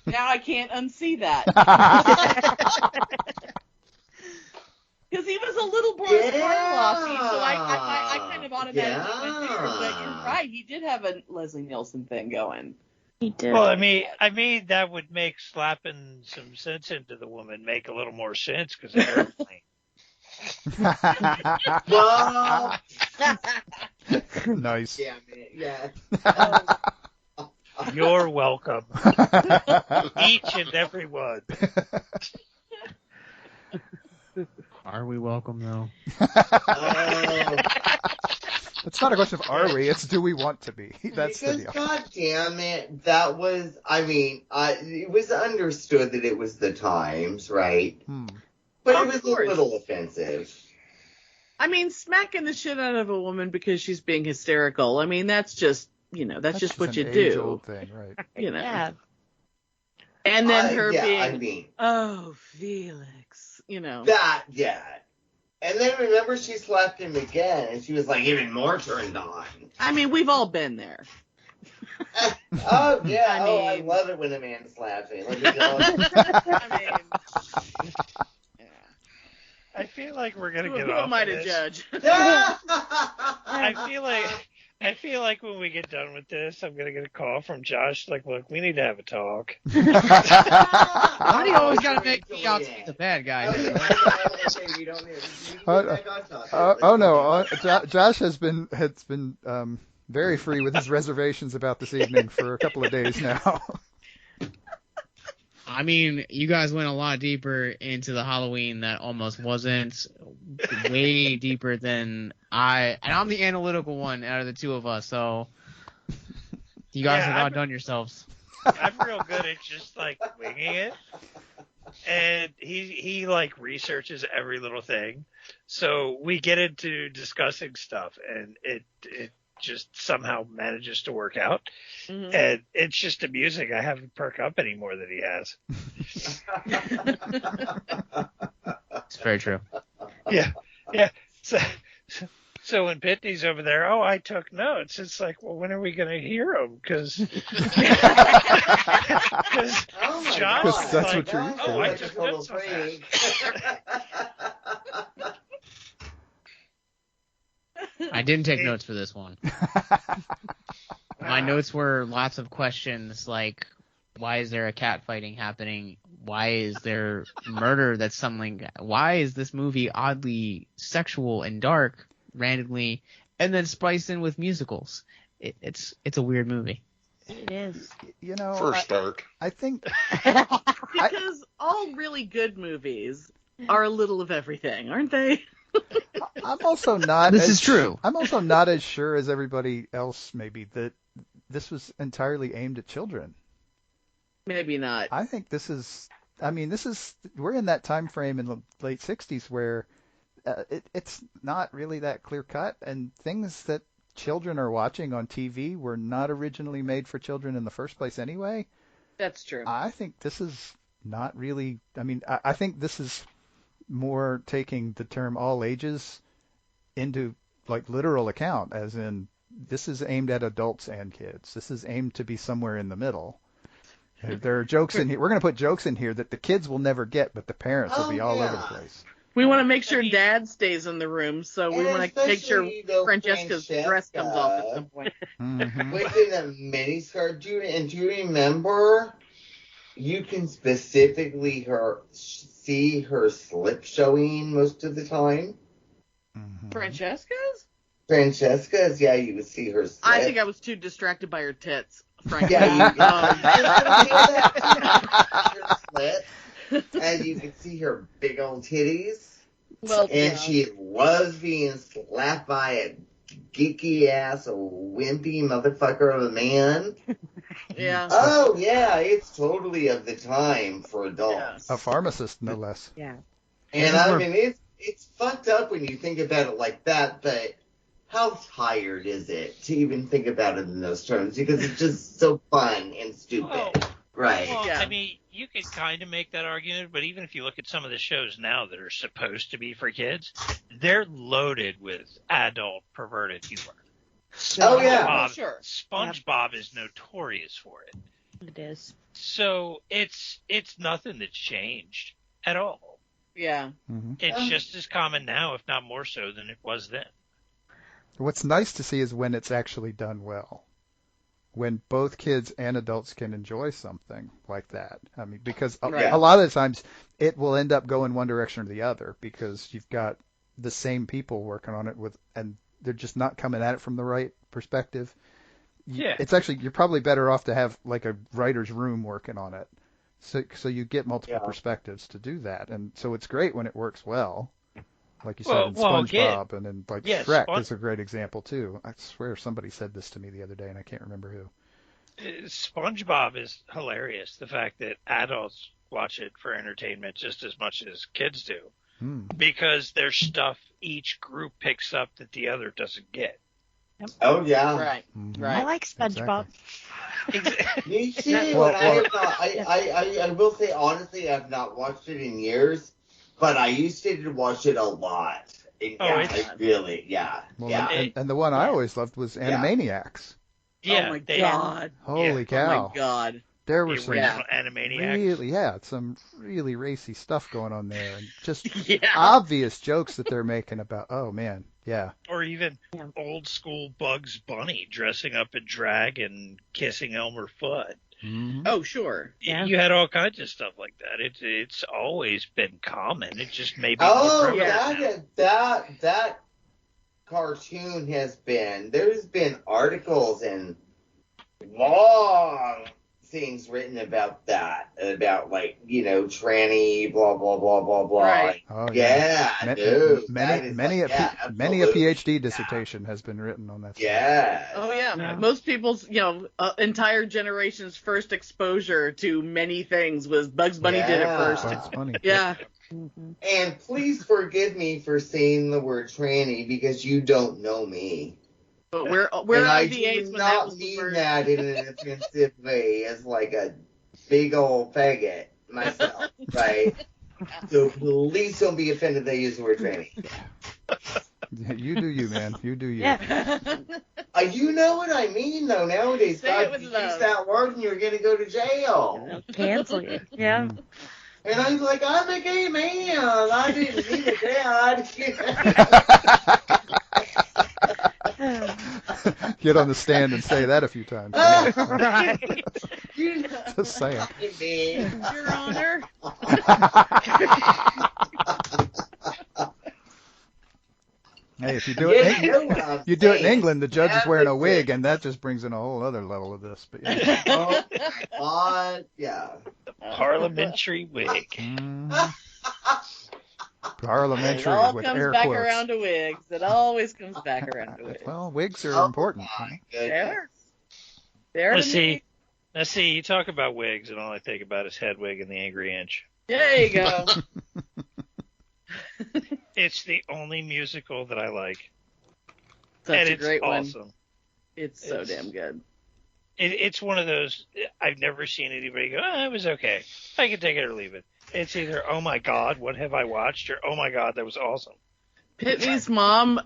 Now I can't unsee that. Because he was a little more glossy, so I kind of automatically went there. But you're right, he did have a Leslie Nielsen thing going. He did. Well, I mean that would make slapping some sense into the woman make a little more sense because of airplane. Well, Nice. damn it. Yeah. You're welcome. Each and every one. Are we welcome though? Oh, It's not a question of are we, it's do we want to be. That's the because deal. God damn it, that was, I mean, it was understood that it was the times, right? But Of it was a course. little offensive. I mean, smacking the shit out of a woman because she's being hysterical. I mean, that's just, that's just what an you do. age-old thing, right? Yeah. And then her yeah, being, I mean, oh, Felix, that, yeah. And then remember she slapped him again, and she was like even more turned on. I mean, we've all been there. Oh, yeah. I I mean- love it when a man slaps me. Let me go. I mean, I feel like we're gonna who get who off am I of to this. judge? I feel like when we get done with this, I'm gonna get a call from Josh. Like, look, we need to have a talk. Why do you always gotta make me out to be the bad guy? Okay, we don't need to Oh, get back on topic. oh no, Josh has been very free with his reservations about this evening for a couple of days now. I mean, you guys went a lot deeper into the Halloween that almost wasn't, way deeper than and I'm the analytical one out of the two of us, so you guys have outdone yourselves. I'm real good at just like winging it, and he like researches every little thing. So we get into discussing stuff, and it just somehow manages to work out. Mhm. And it's just amusing. I haven't perk up any more than he has. It's very true. Yeah. So when Pitney's over there, oh, I took notes. It's like, well, when are we going to hear them? Because Oh my John, God. Because that's like, what you're used to. oh, I Like a took total notes on that. freak. I didn't take notes for this one. My notes were lots of questions like, why is there a cat fighting happening? Why is there murder that's something? Why is this movie oddly sexual and dark randomly, and then spiced in with musicals? It's a weird movie. It is. First start. I think Because all really good movies are a little of everything, aren't they? I'm also not. This as- is true. I'm also not as sure as everybody else, maybe, that this was entirely aimed at children. Maybe not. I think we're in that time frame in the late 60s where it's not really that clear cut, and things that children are watching on TV were not originally made for children in the first place anyway. That's true. I think this is not really, I think this is more taking the term all ages into like literal account, as in this is aimed at adults and kids. This is aimed to be somewhere in the middle. There are jokes in here. We're going to put jokes in here that the kids will never get, but the parents will be all over the place. We want to make sure Dad stays in the room, so we And want to make sure especially, though, Francesca's dress comes off at some point. Mhm. Within a miniskirt, do you remember? You can specifically see her slip showing most of the time. Mhm. Francesca's? Francesca's, yeah, you would see her slip. I think I was too distracted by her tits, frankly. Yeah, you Um, her slip, and you could see her big old titties. well, And yeah. she was being slapped by a geeky ass, a wimpy motherfucker of a man. Yeah. Oh yeah, it's totally of the time for adults. A pharmacist, no less. Yeah. And I mean, it's fucked up when you think about it like that, but how tired is it to even think about it in those terms? Because it's just so fun and stupid. Oh. Right. Well, Yeah. I mean, you could kind of make that argument, but even if you look at some of the shows now that are supposed to be for kids, they're loaded with adult perverted humor. Oh, yeah. SpongeBob, Sure. SpongeBob is notorious for it. It is. So it's nothing that's changed at all. Yeah. Mhm. It's just as common now, if not more so, than it was then. What's nice to see is when it's actually done well. When both kids and adults can enjoy something like that. I mean, because Right. a lot of the times it will end up going one direction or the other because you've got the same people working on it and they're just not coming at it from the right perspective. Yeah. it's actually, you're probably better off to have like a writer's room working on it. So you get multiple perspectives to do that. And so it's great when it works well. Like you said in SpongeBob, and then like Shrek is a great example too. I swear somebody said this to me the other day and I can't remember who. SpongeBob is hilarious. The fact that adults watch it for entertainment just as much as kids do. Because there's stuff each group picks up that the other doesn't get. Yep. Oh yeah, Right. I like SpongeBob. Exactly. Me too. Well, I will say honestly, I've not watched it in years, but I used to watch it a lot. Well, yeah. And the one I always loved was Animaniacs. Yeah, oh my god. Holy cow. Oh my god. There were the some original Animaniacs. some really racy stuff going on there, and just obvious jokes that they're making about. Oh man, yeah. Or even old school Bugs Bunny dressing up in drag and kissing Elmer Fudd. Mm-hmm. Oh sure. Yeah. You had all kinds of stuff like that. It's always been common. It just maybe that cartoon has been. There's been articles and long things written about that, about like tranny, blah blah blah blah blah. Right. Oh yeah. Many a PhD dissertation has been written on that. Yeah. Oh yeah. Most people's entire generation's first exposure to many things was Bugs Bunny did it first. Bugs Bunny. Yeah. And please forgive me for saying the word tranny because you don't know me. But we're and at I the do age when that not was the mean first. that in an offensive way as like a big old faggot myself, right? So please don't be offended that I use the word tranny. You do you, man. You do you. Yeah. You know what I mean, though, nowadays. Say God, it with you love. use that word and you're going to go to jail. Cancel you. Yeah. And I'm like, I'm a gay man. I didn't mean it, Dad. Get on the stand and say that a few times. Right. Just saying. Your Honor. Hey, if you do it, you do it in England, the judge is wearing a wig, Everything. and that just brings in a whole other level of this. But yeah. Oh, my God, yeah. Parliamentary wig. Parliamentary It all with comes air back quotes. around to wigs. It always comes back around to wigs. Well, wigs are important. My goodness. There Let's to see. me. You talk about wigs, and all I think about is Hedwig and the Angry Inch. There you go. It's the only musical that I like. Such and a it's great one. awesome. It's so damn good. It's one of those, I've never seen anybody go, it was okay. I can take it or leave it. It's either, oh my God, what have I watched? Or, oh my God, that was awesome. Pitney's mom,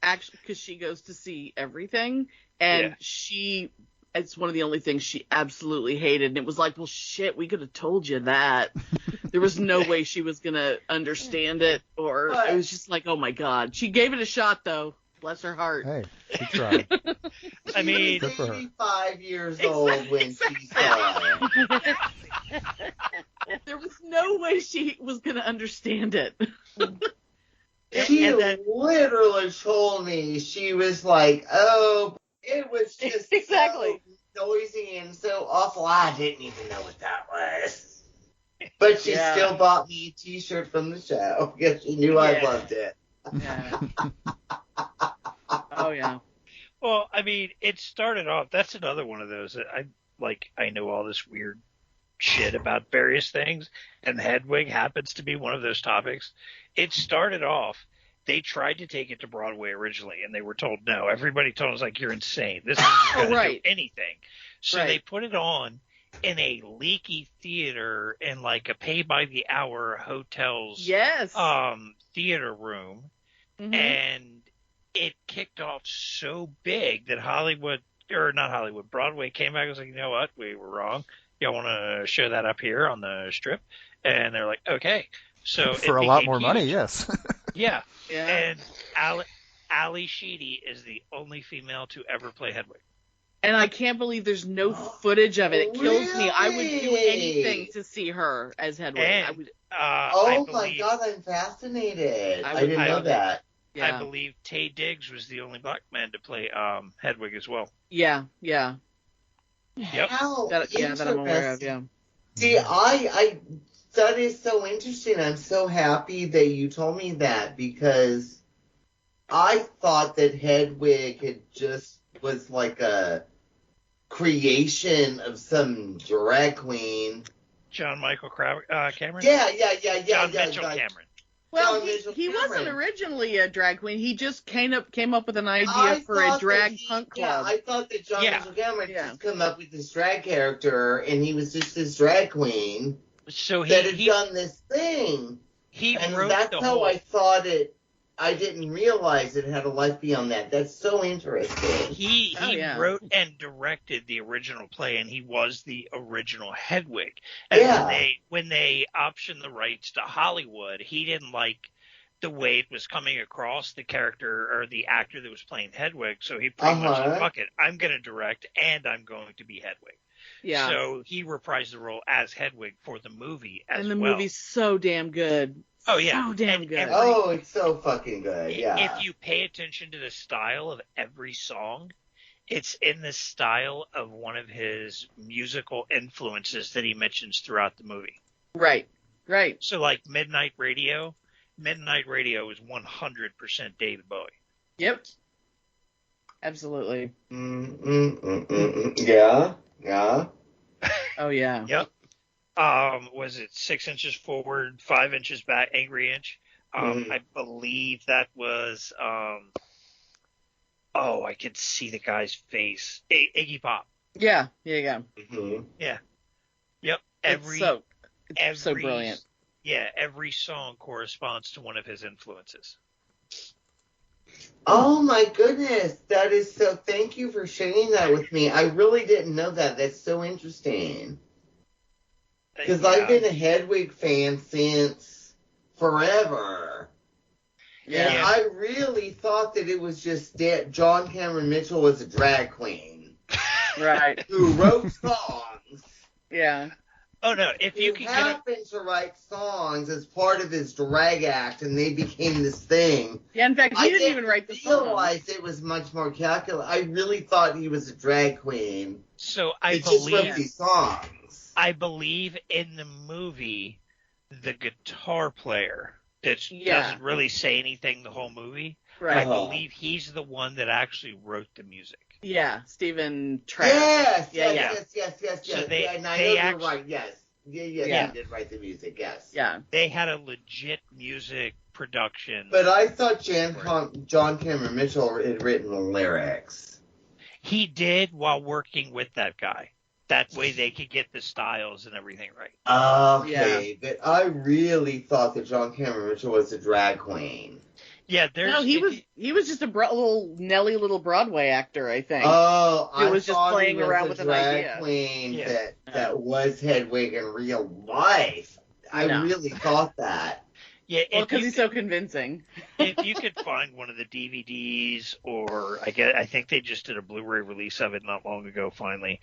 actually, because she goes to see everything, and it's one of the only things she absolutely hated. And it was like, well, shit, we could have told you that. There was no way she was going to understand it, or it was just like, oh my God. She gave it a shot, though. Bless her heart. Hey, she tried. I mean, she was 85 years old when she saw it. There was no way she was going to understand it. She literally told me, she was like, oh, it was just Exactly. so noisy and so awful. I didn't even know what that was. But she still bought me a t-shirt from the show because she knew I loved it. Yeah. Oh, yeah. well, I mean, it started off, that's another one of those that I know all this weird shit about various things, and Hedwig happens to be one of those topics. It started off, they tried to take it to Broadway originally, and they were told no. Everybody told us, like, you're insane. This isn't going to do anything. So they put it on in a leaky theater in, like, a pay-by-the-hour hotel's theater room, and it kicked off so big that Broadway came back and was like, you know what, we were wrong. Y'all want to show that up here on the Strip? And they're like, okay. So for a lot more money, yes. Yeah. And Ali Sheedy is the only female to ever play Hedwig. And I can't believe there's no footage of it. It kills me. I would do anything to see her as Hedwig. And, I would. Oh my God, I'm fascinated. I didn't know that. Yeah. I believe Taye Diggs was the only black man to play Hedwig as well. Yeah. Yep. How That I'm aware of. interesting. Yeah. See, I that is so interesting. I'm so happy that you told me that because I thought that Hedwig was like a creation of some drag queen. John Michael Cameron? Yeah. John Mitchell Cameron. Well, John Mitchell he wasn't Cameron. originally a drag queen. He just came up with an idea for a drag punk club. Yeah, I thought that John Yeah. Mitchell Cameron Yeah. just come up with this drag character, and he was just this drag queen So that had he done this thing. he And wrote that's the how whole. I thought it. I didn't realize it had a life beyond that. That's so interesting. He Oh, yeah. wrote and directed the original play, and he was the original Hedwig. And Yeah. when they optioned the rights to Hollywood, he didn't like the way it was coming across, the character or the actor that was playing Hedwig. So he pretty much said, fuck it, I'm going to direct and I'm going to be Hedwig. Yeah. So he reprised the role as Hedwig for the movie as And the well. movie's so damn good. Oh, yeah. So damn And good. every- Oh, it's so fucking good. Yeah. If you pay attention to the style of every song, it's in the style of one of his musical influences that he mentions throughout the movie. Right. So like Midnight Radio is 100% David Bowie. Yep. Absolutely. Yeah. Oh yeah. Yep. Was it 6 inches forward, 5 inches back, Angry Inch? I believe that was, I could see the guy's face. Iggy Pop. Yeah. Mm-hmm. Yep. It's so brilliant. Yeah, every song corresponds to one of his influences. Oh my goodness, that is so. Thank you for sharing that with me. I really didn't know that. That's so interesting. Because I've been a Hedwig fan since forever. Yeah. And I really thought that it was just that John Cameron Mitchell was a drag queen Right. who wrote songs. Yeah. Oh no! If you He can get a, happened to write songs as part of his drag act, and they became this thing. Yeah. In fact, he didn't even write the song. realize it was much more calculated. I really thought he was a drag queen. so He just wrote these songs. I believe in the movie, the guitar player that doesn't really say anything the whole movie. Right. I believe he's the one that actually wrote the music. Yeah. Stephen Trapp. Yes. So they- And I they know actually- you're right. Yes. Yeah. Yeah. He did write the music. Yes. Yeah. They had a legit music production. But I thought John Cameron Mitchell had written the lyrics. He did while working with that guy. That way they could get the styles and everything right. Okay, but I really thought that John Cameron Mitchell was a drag queen. Yeah, there's. No, he was just a little Nelly little Broadway actor, I think. Oh, Who I was just thought playing he was around a with an drag idea. queen Yeah. that was Hedwig in real life. I No. really thought that. Yeah, Well, if because you he's so convincing. if you could find one of the DVDs, or I think they just did a Blu-ray release of it not long ago. Finally,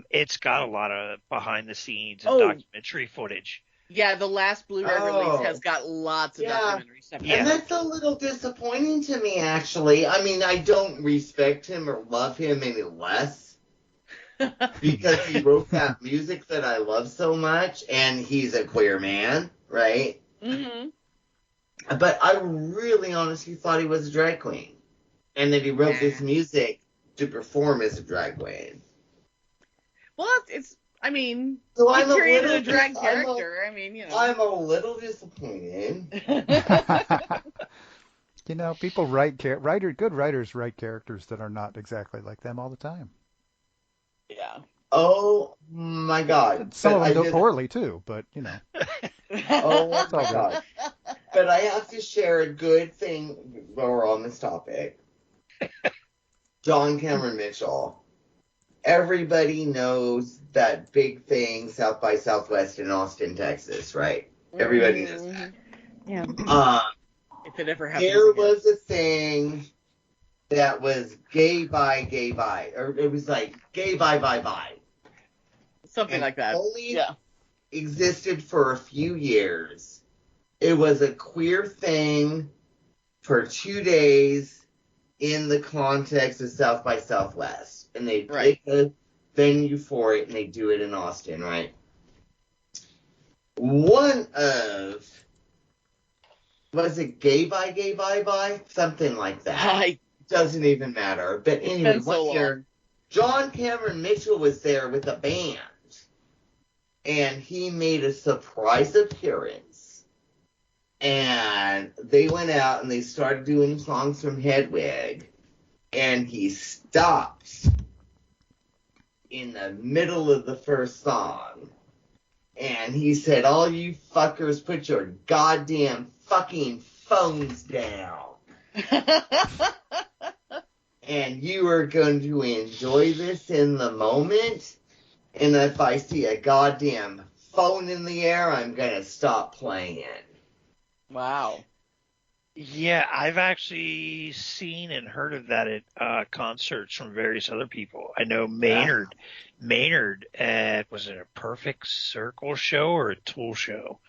it's got a lot of behind the scenes and documentary footage. Yeah, the last Blu-ray release has got lots of documentary stuff. Yeah. And that's a little disappointing to me, actually. I mean, I don't respect him or love him any less because he wrote that music that I love so much, and he's a queer man, right? Mm-hmm. But I really honestly thought he was a drag queen, and that he wrote this music to perform as a drag queen. Well, it's. I mean, So he I'm a created little a drag I'm character. I mean, you know. I'm a little disappointed. You know, people good writers write characters that are not exactly like them all the time. Yeah. Oh my God! Some of But them do poorly too, but you know. Oh my It's all good. God! But I have to share a good thing while we're on this topic. John Cameron Mitchell. Everybody knows that big thing, South by Southwest in Austin, Texas, right? Everybody knows that. Yeah. If it ever happens There again. was a thing that was gay by, or it was like gay by. Something And like that. only Yeah. existed for a few years. It was a queer thing for 2 days in the context of South by Southwest. And they pick a venue for it, and they do it in Austin, right? One of, was it Gay Bye? Something like that. Doesn't even matter. But anyway, one year, John Cameron Mitchell was there with a band. And he made a surprise appearance. And they went out and they started doing songs from Hedwig. And he stopped in the middle of the first song. And he said, all you fuckers put your goddamn fucking phones down. And you are going to enjoy this in the moment. And if I see a goddamn phone in the air, I'm going to stop playing. Wow. Yeah, I've actually seen and heard of that at concerts from various other people. I know Maynard at, was it a Perfect Circle show or a Tool show?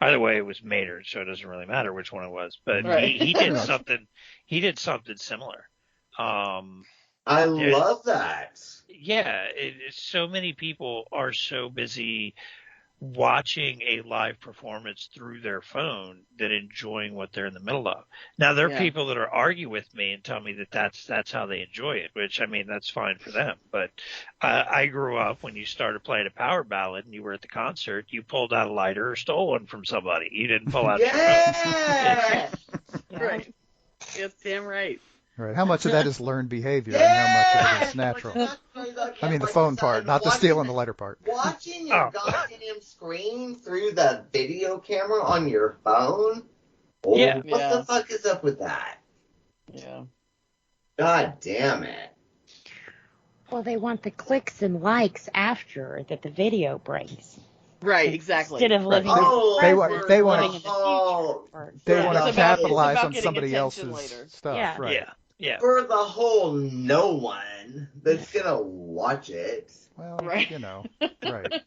Either way, it was Maynard, so it doesn't really matter which one it was. But he did something. He did something similar. I love that. Yeah, so many people are so busy watching a live performance through their phone than enjoying what they're in the middle of. Now, there are people that are argue with me and tell me that that's how they enjoy it, which, I mean, that's fine for them. But I grew up when you started playing a power ballad and you were at the concert, you pulled out a lighter or stole one from somebody. You didn't pull out your phone. Right. Yes, damn right. Right. How much of that is learned behavior and how much of it is natural? I mean, the phone part, not the stealing the letter part. Watching your goddamn screen through the video camera on your phone? What the fuck is up with that? Yeah. God damn it. Well, they want the clicks and likes after that the video brings. Right, exactly. Instead of living they want to It's capitalize about on getting somebody attention else's later. stuff. Yeah. Right. Yeah. For the whole no one that's gonna watch it. Well, you know, right.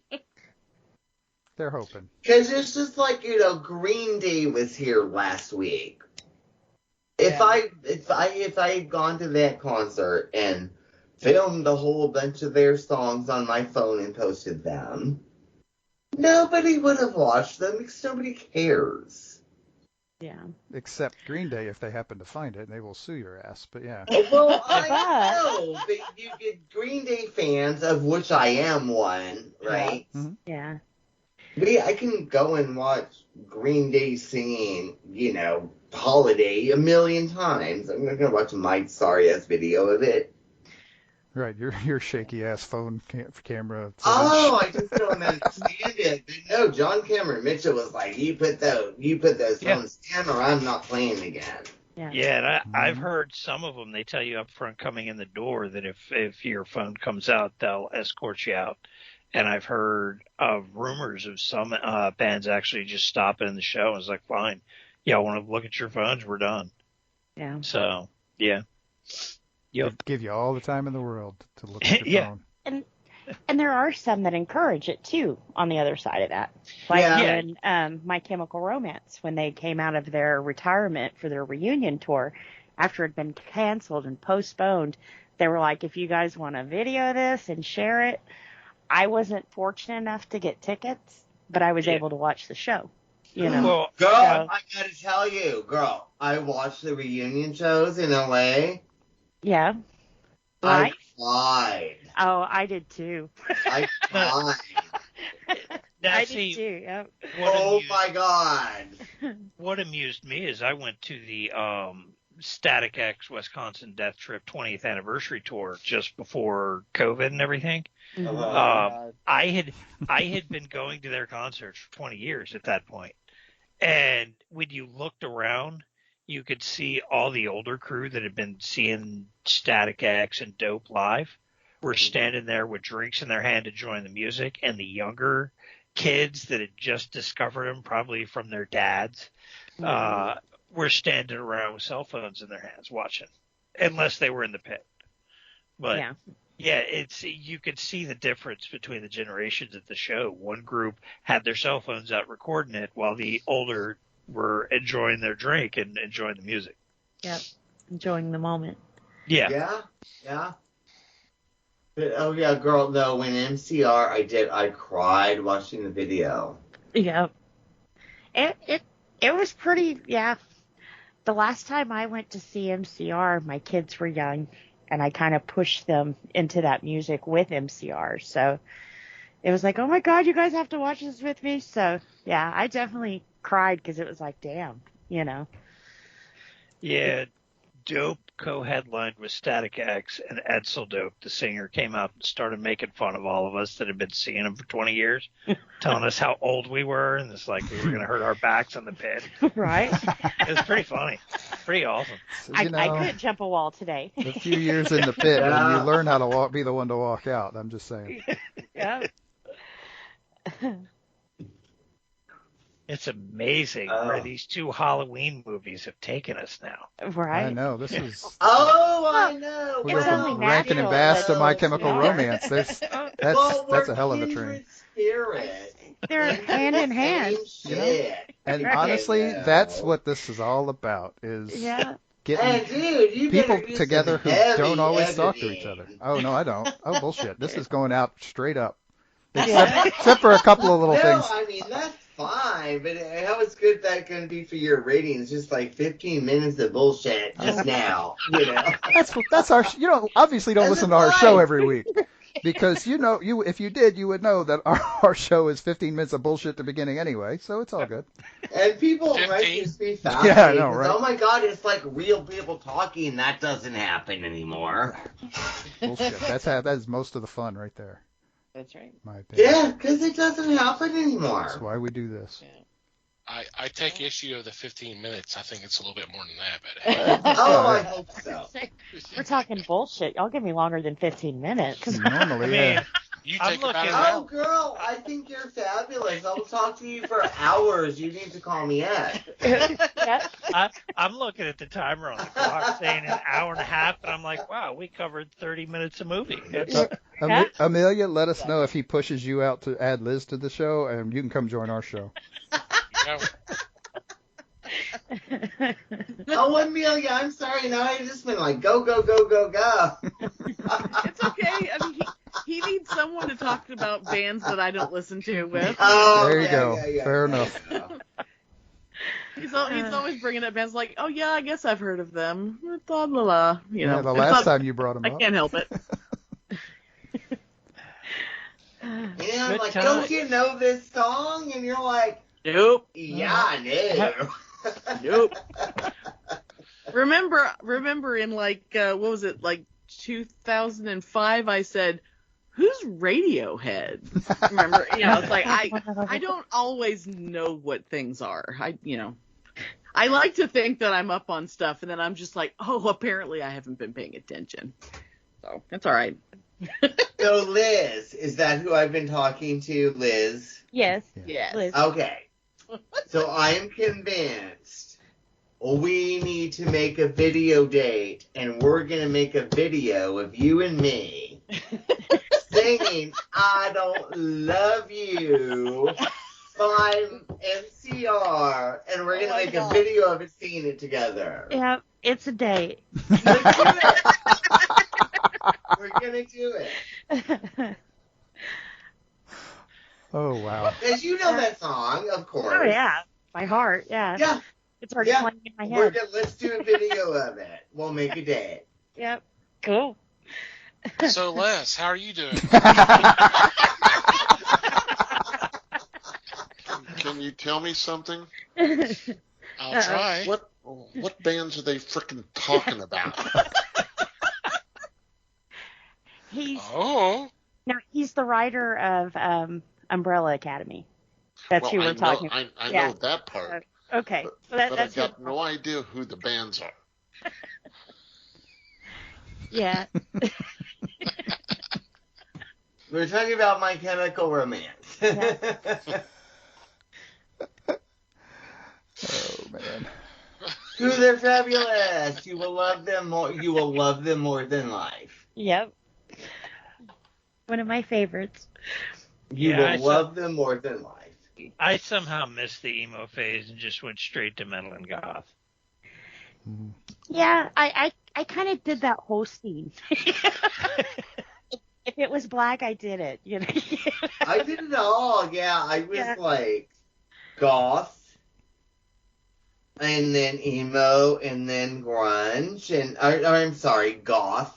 They're hoping. Because it's just like, Green Day was here last week. If I had gone to that concert and filmed a whole bunch of their songs on my phone and posted them, nobody would have watched them because nobody cares. Yeah. Except Green Day if they happen to find it, and they will sue your ass. But yeah. Well, I know, but you get Green Day fans, of which I am one, right? Yeah. I can go and watch Green Day singing, Holiday a million times. I'm not going to watch Mike's sorry-ass video of it. Right, your shaky-ass phone camera. Oh, I just don't understand it. But no, John Cameron Mitchell was like, you put those phones down or I'm not playing again. Yeah, and I've heard some of them, they tell you up front coming in the door that if your phone comes out, they'll escort you out. And I've heard of rumors of some bands actually just stopping in the show and it's like, fine, y'all want to look at your phones, we're done. Yeah. So, yeah. Give you all the time in the world to look at your phone. And there are some that encourage it too on the other side of that. Like when My Chemical Romance, when they came out of their retirement for their reunion tour, after it had been canceled and postponed, they were like, if you guys want to video this and share it, I wasn't fortunate enough to get tickets, but I was able to watch the show. Well, girl, I gotta tell you, I watched the reunion shows in LA. Yeah. I cried. Oh, I did too. I cried. I did too. Yep. Oh my God. What amused me is I went to the Static X Wisconsin Death Trip 20th anniversary tour just before COVID and everything. I had been going to their concerts for 20 years at that point. And when you looked around, you could see all the older crew that had been seeing Static X and Dope live were standing there with drinks in their hand enjoying the music, and the younger kids that had just discovered them, probably from their dads, were standing around with cell phones in their hands watching, unless they were in the pit. But you could see the difference between the generations at the show. One group had their cell phones out recording it, while the older were enjoying their drink and enjoying the music. Yep. Enjoying the moment. Yeah. Yeah. But, oh yeah, girl, no, when MCR, I cried watching the video. Yep. It was pretty, yeah. The last time I went to see MCR, my kids were young, and I kind of pushed them into that music with MCR. So it was like, oh my God, you guys have to watch this with me. So yeah, I definitely cried because it was like, damn, you know. Yeah. Dope co-headlined with Static X, and Edsel Dope, the singer, came out and started making fun of all of us that had been seeing him for 20 years, telling us how old we were, and it's like we were going to hurt our backs on the pit. Right? It was pretty funny. Pretty awesome. So, I couldn't jump a wall today. a few years in the pit, and you learn how to be the one to walk out. I'm just saying. Yeah. It's amazing where these two Halloween movies have taken us now. Right? I know, this is... I know. We It's went only from Rankin and natural Bass to that My those- Chemical yeah. Romance. That's a hell of a train. Kindred spirit. They're hand in hand. Same shit. And Right. honestly, Yeah. that's what this is all about, is Yeah. And getting dude, you people better do together some who heavy don't always talk to each editing. other. Oh, no, I don't. Oh, bullshit. This is going out straight up. Yeah. Except for a couple of little No, things. I mean, that's fine, but how is good that going to be for your ratings? Just like 15 minutes of bullshit just now, you know? That's our. You don't obviously don't That's listen to our fine. show every week, because if you did, you would know that our show is 15 minutes of bullshit at the beginning anyway. So it's all good. And people 15. righteous be fast. Yeah, I know, right? Oh my God, it's like real people talking. That doesn't happen anymore. Bullshit. That is most of the fun right there. That's right. In my opinion. Yeah, because it doesn't happen That's anymore. why we do this. I take issue of the 15 minutes. I think it's a little bit more than that, but hey. Oh, I hope so. We're talking bullshit. Y'all give me longer than 15 minutes. Normally, yeah. You I'm take about looking- an Oh, hour. girl, I think you're fabulous. I'll talk to you for hours. You need to call me up. Yep. I'm looking at the timer on the clock saying an hour and a half, and I'm like, wow, we covered 30 minutes of movie. Amelia, let us know if he pushes you out to add Liz to the show, and you can come join our show. You know, Oh, Amelia, I'm sorry. No, I just been like, go, go, go, go, go. It's okay. I mean, he needs someone to talk about bands that I don't listen to with. Oh, There you yeah, go. yeah, yeah, Fair yeah, enough. yeah. He's always bringing up bands like, oh yeah, I guess I've heard of them. Blah blah blah. You know, Yeah, the it's last not- time you brought him I up. can't help it. And I'm Good like, time. don't you know this song? And you're like, Nope. yeah, I know. Nope. Remember in like what was it, like 2005? I said, "Who's Radiohead?" Remember? You know, it's like I don't always know what things are. I like to think that I'm up on stuff, and then I'm just like, oh, apparently I haven't been paying attention. So it's all right. So, Liz, is that who I've been talking to, Liz? Yes. Yes. Liz. Okay. So I am convinced we need to make a video date, and we're going to make a video of you and me singing I Don't Love You by MCR, and we're going to make a video of it singing it together. Yeah, it's a date. Let's do it. We're going to do it. Oh, wow. Because you know that song, of course. Oh yeah, my heart. Yeah, Yeah. it's already Yeah. playing in my We're head. gonna, let's do a video of it. We'll make a date. Yep. Cool. so Les, how are you doing? Can you tell me something? I'll try. What bands are they frickin' talking about? He's Oh, the writer of Umbrella Academy. That's who we're talking. I Yeah. know that part, Okay, so but I that's got who- no idea who the bands are. yeah. We're talking about My Chemical Romance. Oh, man. Who they're fabulous. You will love them more. You will love them more than life. Yep. One of my favorites. You Yeah, will I saw- love them more than life. I somehow missed the emo phase and just went straight to metal and goth. Yeah, I kind of did that whole scene. If it was black, I did it. You know. I did it all. Yeah, I was like goth, and then emo, and then grunge, and I'm sorry, goth.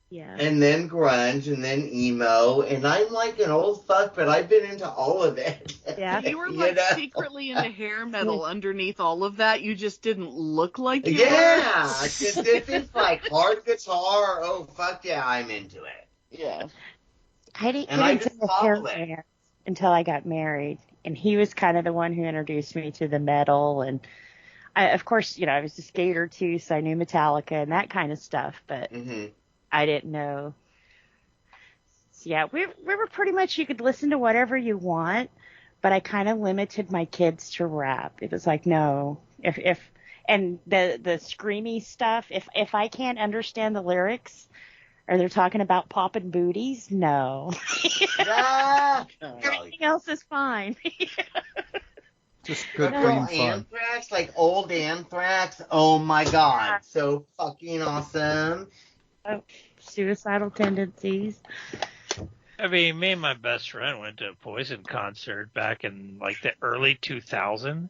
Yeah. And then grunge, and then emo, and I'm like an old fuck, but I've been into all of it. Yeah. You were like secretly into hair metal underneath all of that. You just didn't look like you were. Yeah, just if it's like hard guitar, oh fuck yeah, I'm into it. Yeah. I didn't And get I into just the follow hair it. bands until I got married, and he was kind of the one who introduced me to the metal. And of course, you know, I was a skater too, so I knew Metallica and that kind of stuff, but I didn't know. So yeah, we were pretty much, you could listen to whatever you want, but I kind of limited my kids to rap. It was like, no, if and the screamy stuff, if I can't understand the lyrics, or they're talking about popping booties, no. Everything else is fine. Just good, Girl, clean fun. Anthrax, like old Anthrax, oh my god, so fucking awesome. Oh, suicidal tendencies. I mean, me and my best friend went to a Poison concert back in like the early 2000s,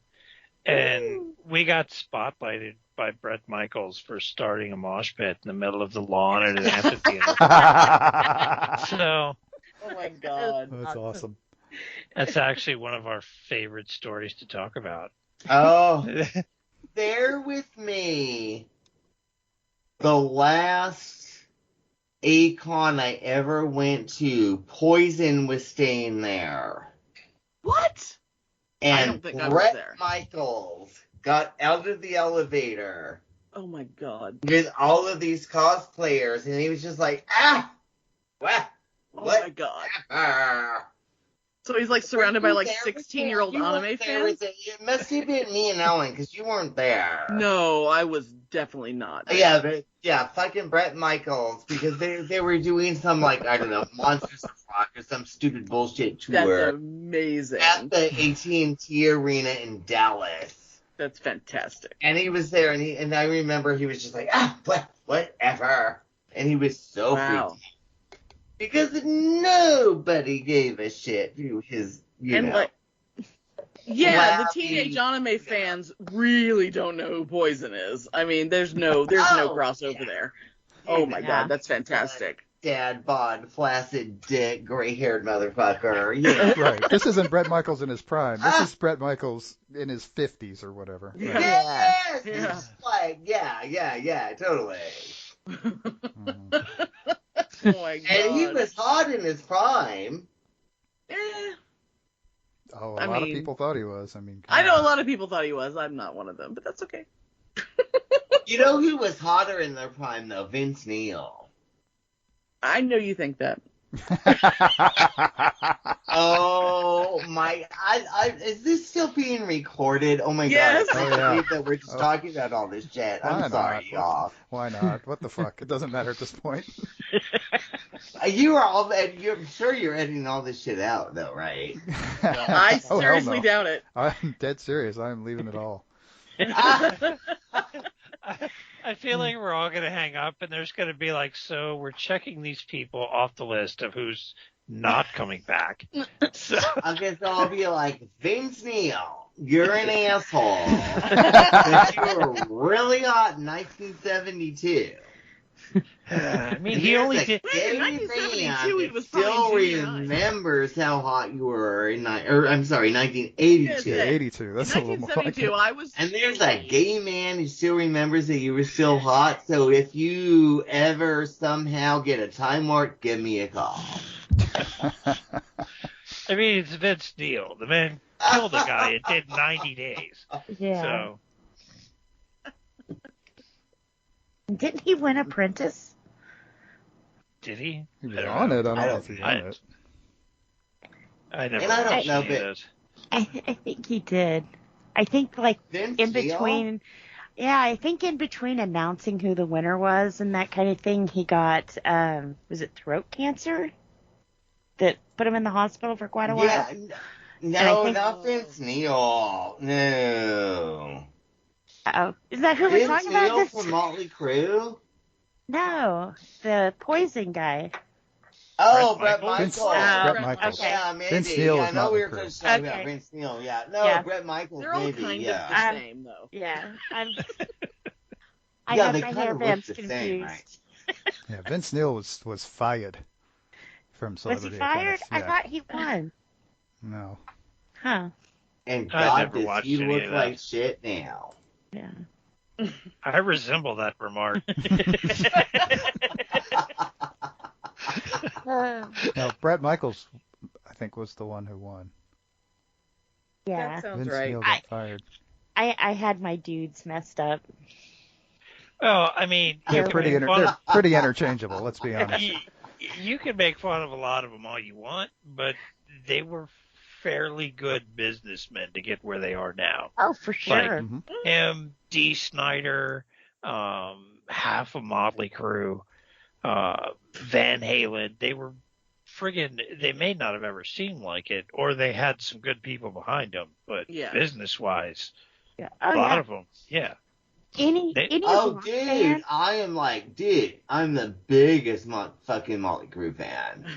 and we got spotlighted by Bret Michaels for starting a mosh pit in the middle of the lawn at an amphitheater. So, oh my god, that's awesome. That's actually one of our favorite stories to talk about. Oh, bear with me. The last A-Con I ever went to, Poison was staying there. What? And I don't think I was Bret there. Michaels got out of the elevator Oh my god. with all of these cosplayers, and he was just like, what? Oh my god. So he's like surrounded by like 16-year-old anime fans? It must have been me and Ellen, because you weren't there. No, I was definitely not. Yeah, fucking Bret Michaels, because they were doing some, like, I don't know, Monsters of Rock or some stupid bullshit tour. That's amazing. At the AT&T Arena in Dallas. That's fantastic. And he was there, and I remember he was just like, whatever. And he was so freaked out. Because nobody gave a shit to his, you know. Like, yeah, the teenage anime fans really don't know who Poison is. I mean, there's no crossover there. Oh my god, that's fantastic. Dad bod, flaccid dick, gray-haired motherfucker. Yeah. Right. This isn't Bret Michaels in his prime. This is Bret Michaels in his 50s or whatever. Yeah. Yes! Yeah. It's like, yeah, totally. Oh my god. And he was hot in his prime. Oh, a lot of people thought he was. I know a lot of people thought he was. I'm not one of them, but that's okay. You know who was hotter in their prime, though? Vince Neil. I know you think that. Oh my! Is this still being recorded? Oh my yes. god! I can't believe that we're just talking about all this shit. I'm sorry, y'all. Why not? What the fuck? It doesn't matter at this point. You are all. I'm sure you're editing all this shit out, though, right? I seriously doubt it. I'm dead serious. I'm leaving it all. I feel like we're all going to hang up, and there's going to be like, so we're checking these people off the list of who's not coming back. So I guess I'll be like, Vince Neil, you're an asshole. But you were really hot in 1972. I mean, he only did. In 1972, he was still remembers how hot you were in 1982. Yeah, 82. That's in a little more. 1972, I was. And there's a gay man who still remembers that you were still hot. So if you ever somehow get a time warp, give me a call. I mean, it's Vince Neil. The man killed a guy and did 90 days. Yeah. So. Didn't he win Apprentice? Did he? He was on it. I don't know if he won it. I never. And I don't know, but I think he did. I think like Vince in between. Neil? Yeah, I think in between announcing who the winner was and that kind of thing, he got was it throat cancer that put him in the hospital for quite a while? Yeah, no, not Vince Neil. No. Oh, is that who we're Vince talking about? Neil This? from Motley Crue? No, the poison guy. Oh, Bret Brett Vince, Michaels. Brett Brett Michaels. Okay. Yeah, maybe. Vince Neil yeah, is I know Motley we were Crue. just talking about Okay. Vince Neil. Yeah, no, Yeah. Brett Michaels. They're all maybe. kind yeah. of the same, though. Yeah, I Yeah, have they my kind of look hairbands the confused. same, right? Yeah, Vince Neil was fired from Was Celebrity he fired? Apprentice. I Yeah. thought he won. No. Huh. And I God, never does watched he any look of like that. shit now? Yeah. I resemble that remark. No, Brett Michaels, I think, was the one who won. Yeah. That sounds Vince right. Neil got fired. I had my dudes messed up. Well, I mean, They're you can pretty make fun they're pretty interchangeable. Let's be honest. you can make fun of a lot of them all you want, but they were fairly good businessmen to get where they are now. Oh, for sure. Mhm. Him, Dee Snider, half of Motley Crue, Van Halen, they were they may not have ever seemed like it, or they had some good people behind them, but Yeah. business-wise, Yeah. a Oh, lot yeah. of them, yeah. Any Oh, rock dude, fan? I'm the biggest fucking Motley Crue fan.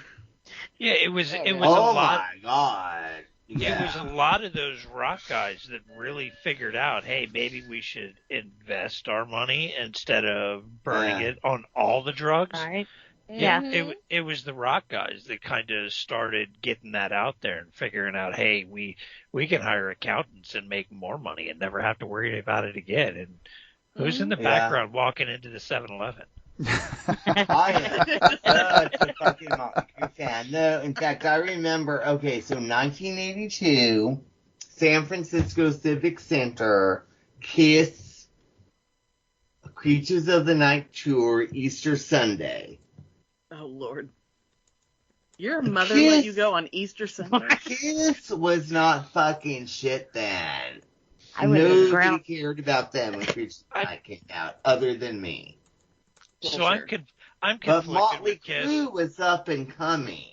Yeah, it was a Oh lot. my god. It was Yeah. a lot of those rock guys that really figured out, hey, maybe we should invest our money instead of burning Yeah. it on all the drugs. Right. Yeah, Mhm. it was the rock guys that kind of started getting that out there and figuring out, hey, we can hire accountants and make more money and never have to worry about it again. And who's in the Yeah. background walking into the 7-Eleven? I am such a fucking Motley Crue fan. No, in fact, I remember, okay, so 1982, San Francisco Civic Center, Kiss, Creatures of the Night Tour, Easter Sunday. Oh, Lord. Your mother Kiss. let you go on Easter Sunday. Kiss was not fucking shit then. I would have Nobody ground. cared about them when Creatures of the Night came out, other than me. So Sure. I'm But conflicted Motley with Kiss. Crue was up and coming.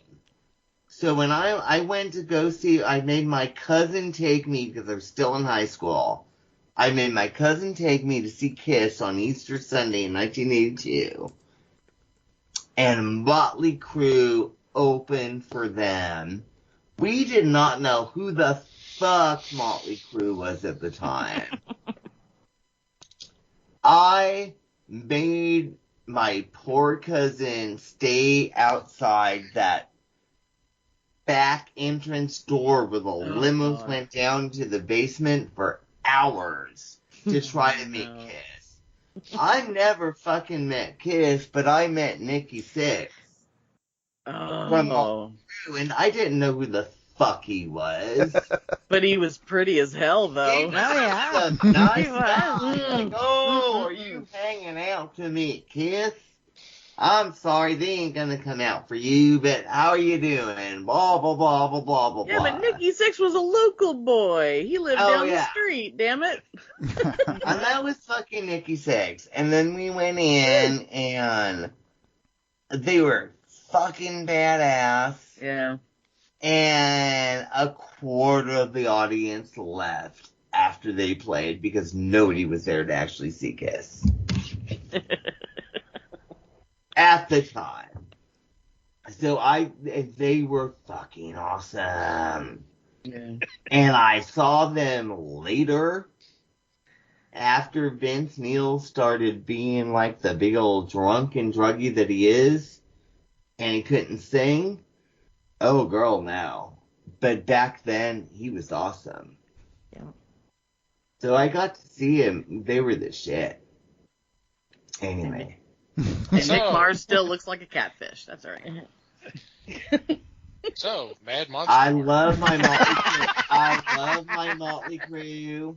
So when I went to go see, I made my cousin take me, because I was still in high school, I made my cousin take me to see Kiss on Easter Sunday in 1982. And Motley Crue opened for them. We did not know who the fuck Motley Crue was at the time. I made my poor cousin stay outside that back entrance door where the limos God. went down to the basement for hours to try to meet No. Kiss. I never fucking met Kiss, but I met Nikki Sixx. Oh. And I didn't know who the fuck he was. But he was pretty as hell, He though. was yeah. a nice He was. guy. Like, oh, are you hanging out to meet Kiss? I'm sorry, they ain't gonna come out for you, but how are you doing? Blah, blah, blah, blah, blah, blah, Yeah, blah. but Nikki Sixx was a local boy. He lived Oh, down yeah. the street, damn it. And that was fucking Nikki Sixx. And then we went in, and they were fucking badass. Yeah. And a quarter of the audience left after they played because nobody was there to actually see Kiss. At the time. So they were fucking awesome. Yeah. And I saw them later after Vince Neil started being like the big old drunk and druggy that he is, and he couldn't sing. Oh, girl, no. But back then, he was awesome. Yeah. So I got to see him. They were the shit. Anyway. And So- Nick Mars still looks like a catfish. That's all right. So, Mad Monster. I love my Motley Crue. I love my Motley Crue.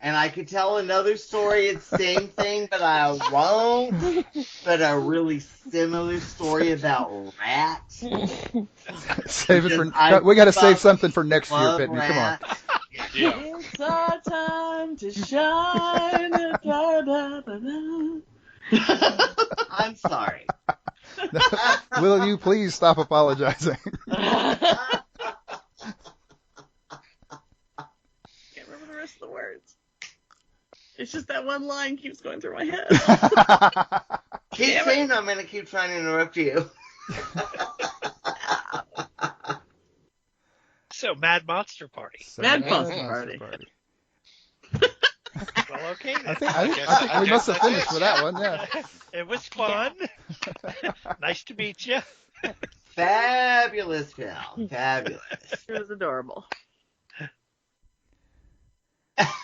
And I could tell another story, it's the same thing, but I won't. But a really similar story about rats. Save it Because for. I We got to save fucking something for next year, love Pitney. Come on. rats. Yeah. It's our time to shine. Da, da, da, da. I'm sorry. Will you please stop apologizing? Can't remember the rest of the words. one line keeps going through my head. Keep saying I'm going to keep trying to interrupt you. So, Mad Monster Party. Mad Monster Party. Well, okay. I think we must have finished with that one. Yeah. It was fun. Nice to meet you. Fabulous film. Fabulous. It was adorable.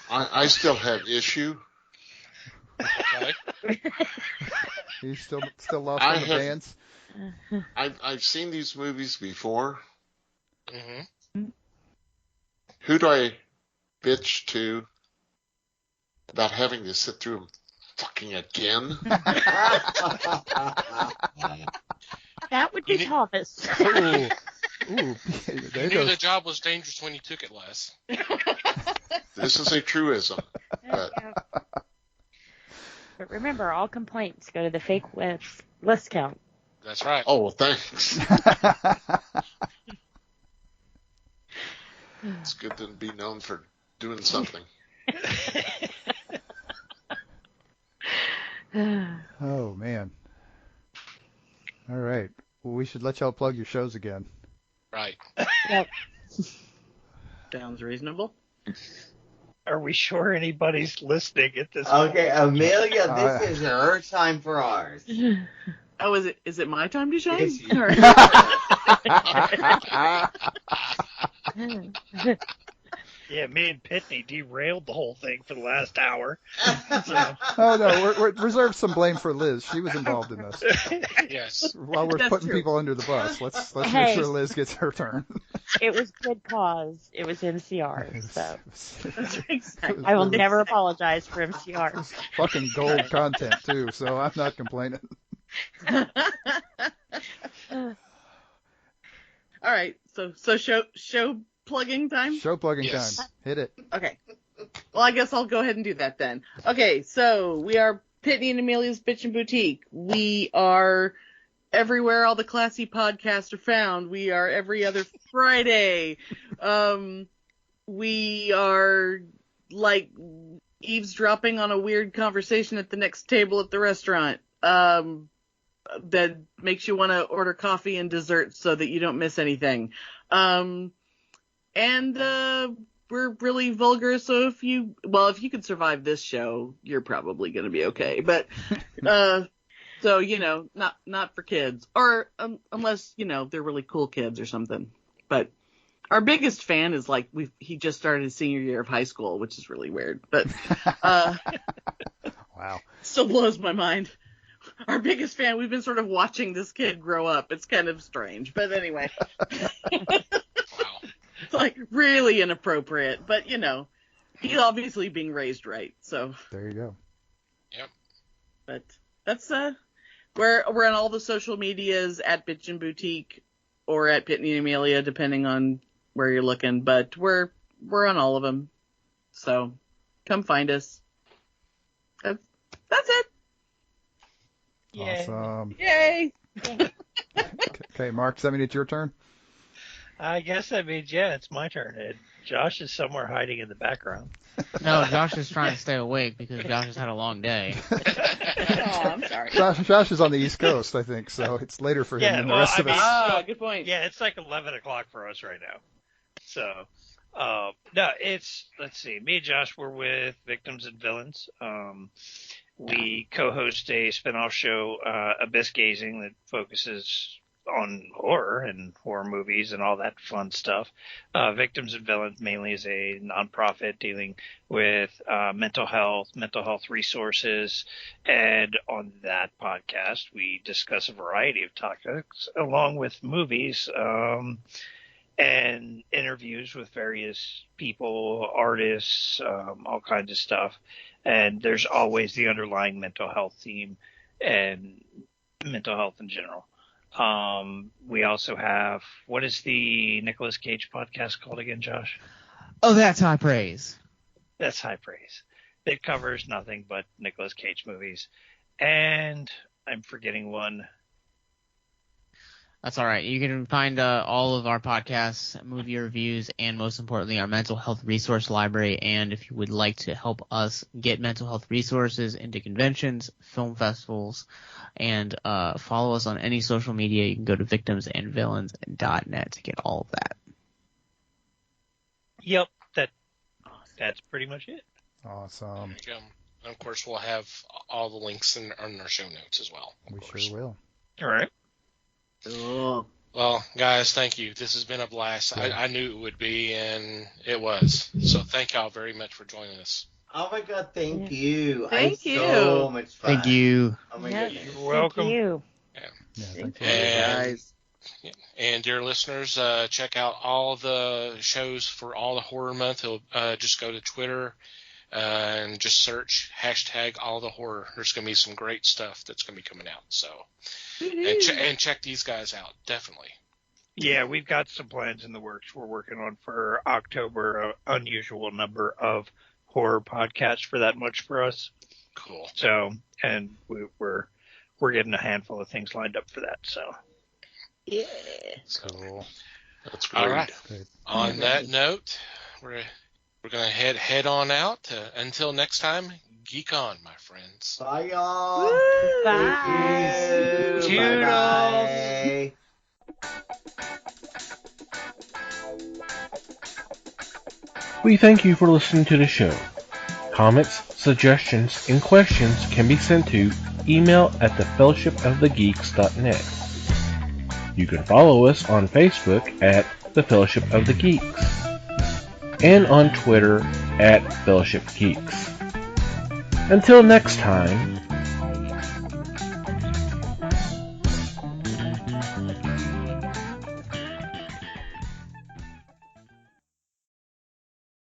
I still have issue. Okay. He's still lost on the bands. I've seen these movies before. Mm-hmm. Who do I bitch to about having to sit through them fucking again? That would be Thomas. Ooh, You there knew goes. the job was dangerous when you took it, Les. This is a truism. But But remember, all complaints go to the fake list count. That's right. oh, thanks. It's good to be known for doing something. Oh man. All right. Well, we should let y'all plug your shows again. Right. Yep. Sounds reasonable. Are we sure anybody's listening at this point? Okay, Amelia, this is her time for ours. Oh, is it my time to shine? Yes, you- Or- Yeah, me and Pitney derailed the whole thing for the last hour. Oh no, we're reserve some blame for Liz. She was involved in this. Yes. While we're That's putting true. people under the bus, let's make Hey. sure Liz gets her turn. It was good cause. It was MCR. So That's exactly. I will never apologize for MCR. Fucking gold content too, so I'm not complaining. All right, so show plugging time. Show plugging Yes. time. Hit it. Okay. Well, I guess I'll go ahead and do that then. Okay, so we are Pitney and Amelia's Bitchin' Boutique. We are everywhere all the classy podcasts are found. We are every other Friday. We are like eavesdropping on a weird conversation at the next table at the restaurant. That makes you want to order coffee and dessert so that you don't miss anything. And we're really vulgar, so if you could survive this show, you're probably going to be okay. But so not for kids, or unless they're really cool kids or something. But our biggest fan is like he just started his senior year of high school, which is really weird. But Wow. still blows my mind. Our biggest fan, we've been sort of watching this kid grow up. It's kind of strange, but anyway. Wow. It's like really inappropriate, but he's obviously being raised right. So, There you go. but that's we're on all the social medias at Bitchin' Boutique or at Pitney and Amelia, depending on where you're looking. But we're on all of them. So come find us. That's it. Yeah. Awesome. Yay! Okay, Mark, does that mean it's your turn? I guess that means, yeah, it's my turn. Josh is somewhere hiding in the background. No, Josh is trying to stay awake because Josh has had a long day. Oh, I'm sorry. Josh is on the East Coast, I think, so it's later for him Yeah, than the well, rest of I us. mean- Ah, good point. Yeah, it's like 11 o'clock for us right now. So, no, let's see. Me and Josh were with Victims and Villains. We co-host a spin-off show, Abyss Gazing, that focuses on horror and horror movies and all that fun stuff. Victims and Villains mainly is a nonprofit dealing with mental health resources. And on that podcast, we discuss a variety of topics along with movies, and interviews with various people, artists, all kinds of stuff. And there's always the underlying mental health theme and mental health in general. We also have, what is the Nicolas Cage podcast called again, Josh? Oh, that's high praise. That's High Praise. It covers nothing but Nicolas Cage movies. And I'm forgetting one. That's all right. You can find all of our podcasts, movie reviews, and most importantly, our mental health resource library. And if you would like to help us get mental health resources into conventions, film festivals, and follow us on any social media, you can go to victimsandvillains.net to get all of that. Yep, that's pretty much it. Awesome. And of course, we'll have all the links in our show notes as well. We sure will. All right. Oh. Well, guys, thank you. This has been a blast. I knew it would be, and it was. So thank y'all very much for joining us. Oh my God, thank you. Thank I had you. so much fun. Thank you. Oh my Yes. goodness. You're welcome. Thank you. Yeah, Thank you. you, And- guys. And dear listeners, check out all the shows for all the horror month. Just go to Twitter and just search hashtag all the horror. There's going to be some great stuff that's going to be coming out. So, and check these guys out, definitely. Yeah, we've got some plans in the works we're working on for October, an unusual number of horror podcasts for that much for us. Cool. So, and we're getting a handful of things lined up for that. So, Yeah. Cool. That's great. All right. Great. On that note, we're going to head on out. Until next time, geek on, my friends. Bye, y'all. Bye. Thank you. Bye-bye. We thank you for listening to the show. Comments, suggestions, and questions can be sent to email@thefellowshipofthegeeks.net. You can follow us on Facebook at The Fellowship of the Geeks and on Twitter at Fellowship Geeks. Until next time,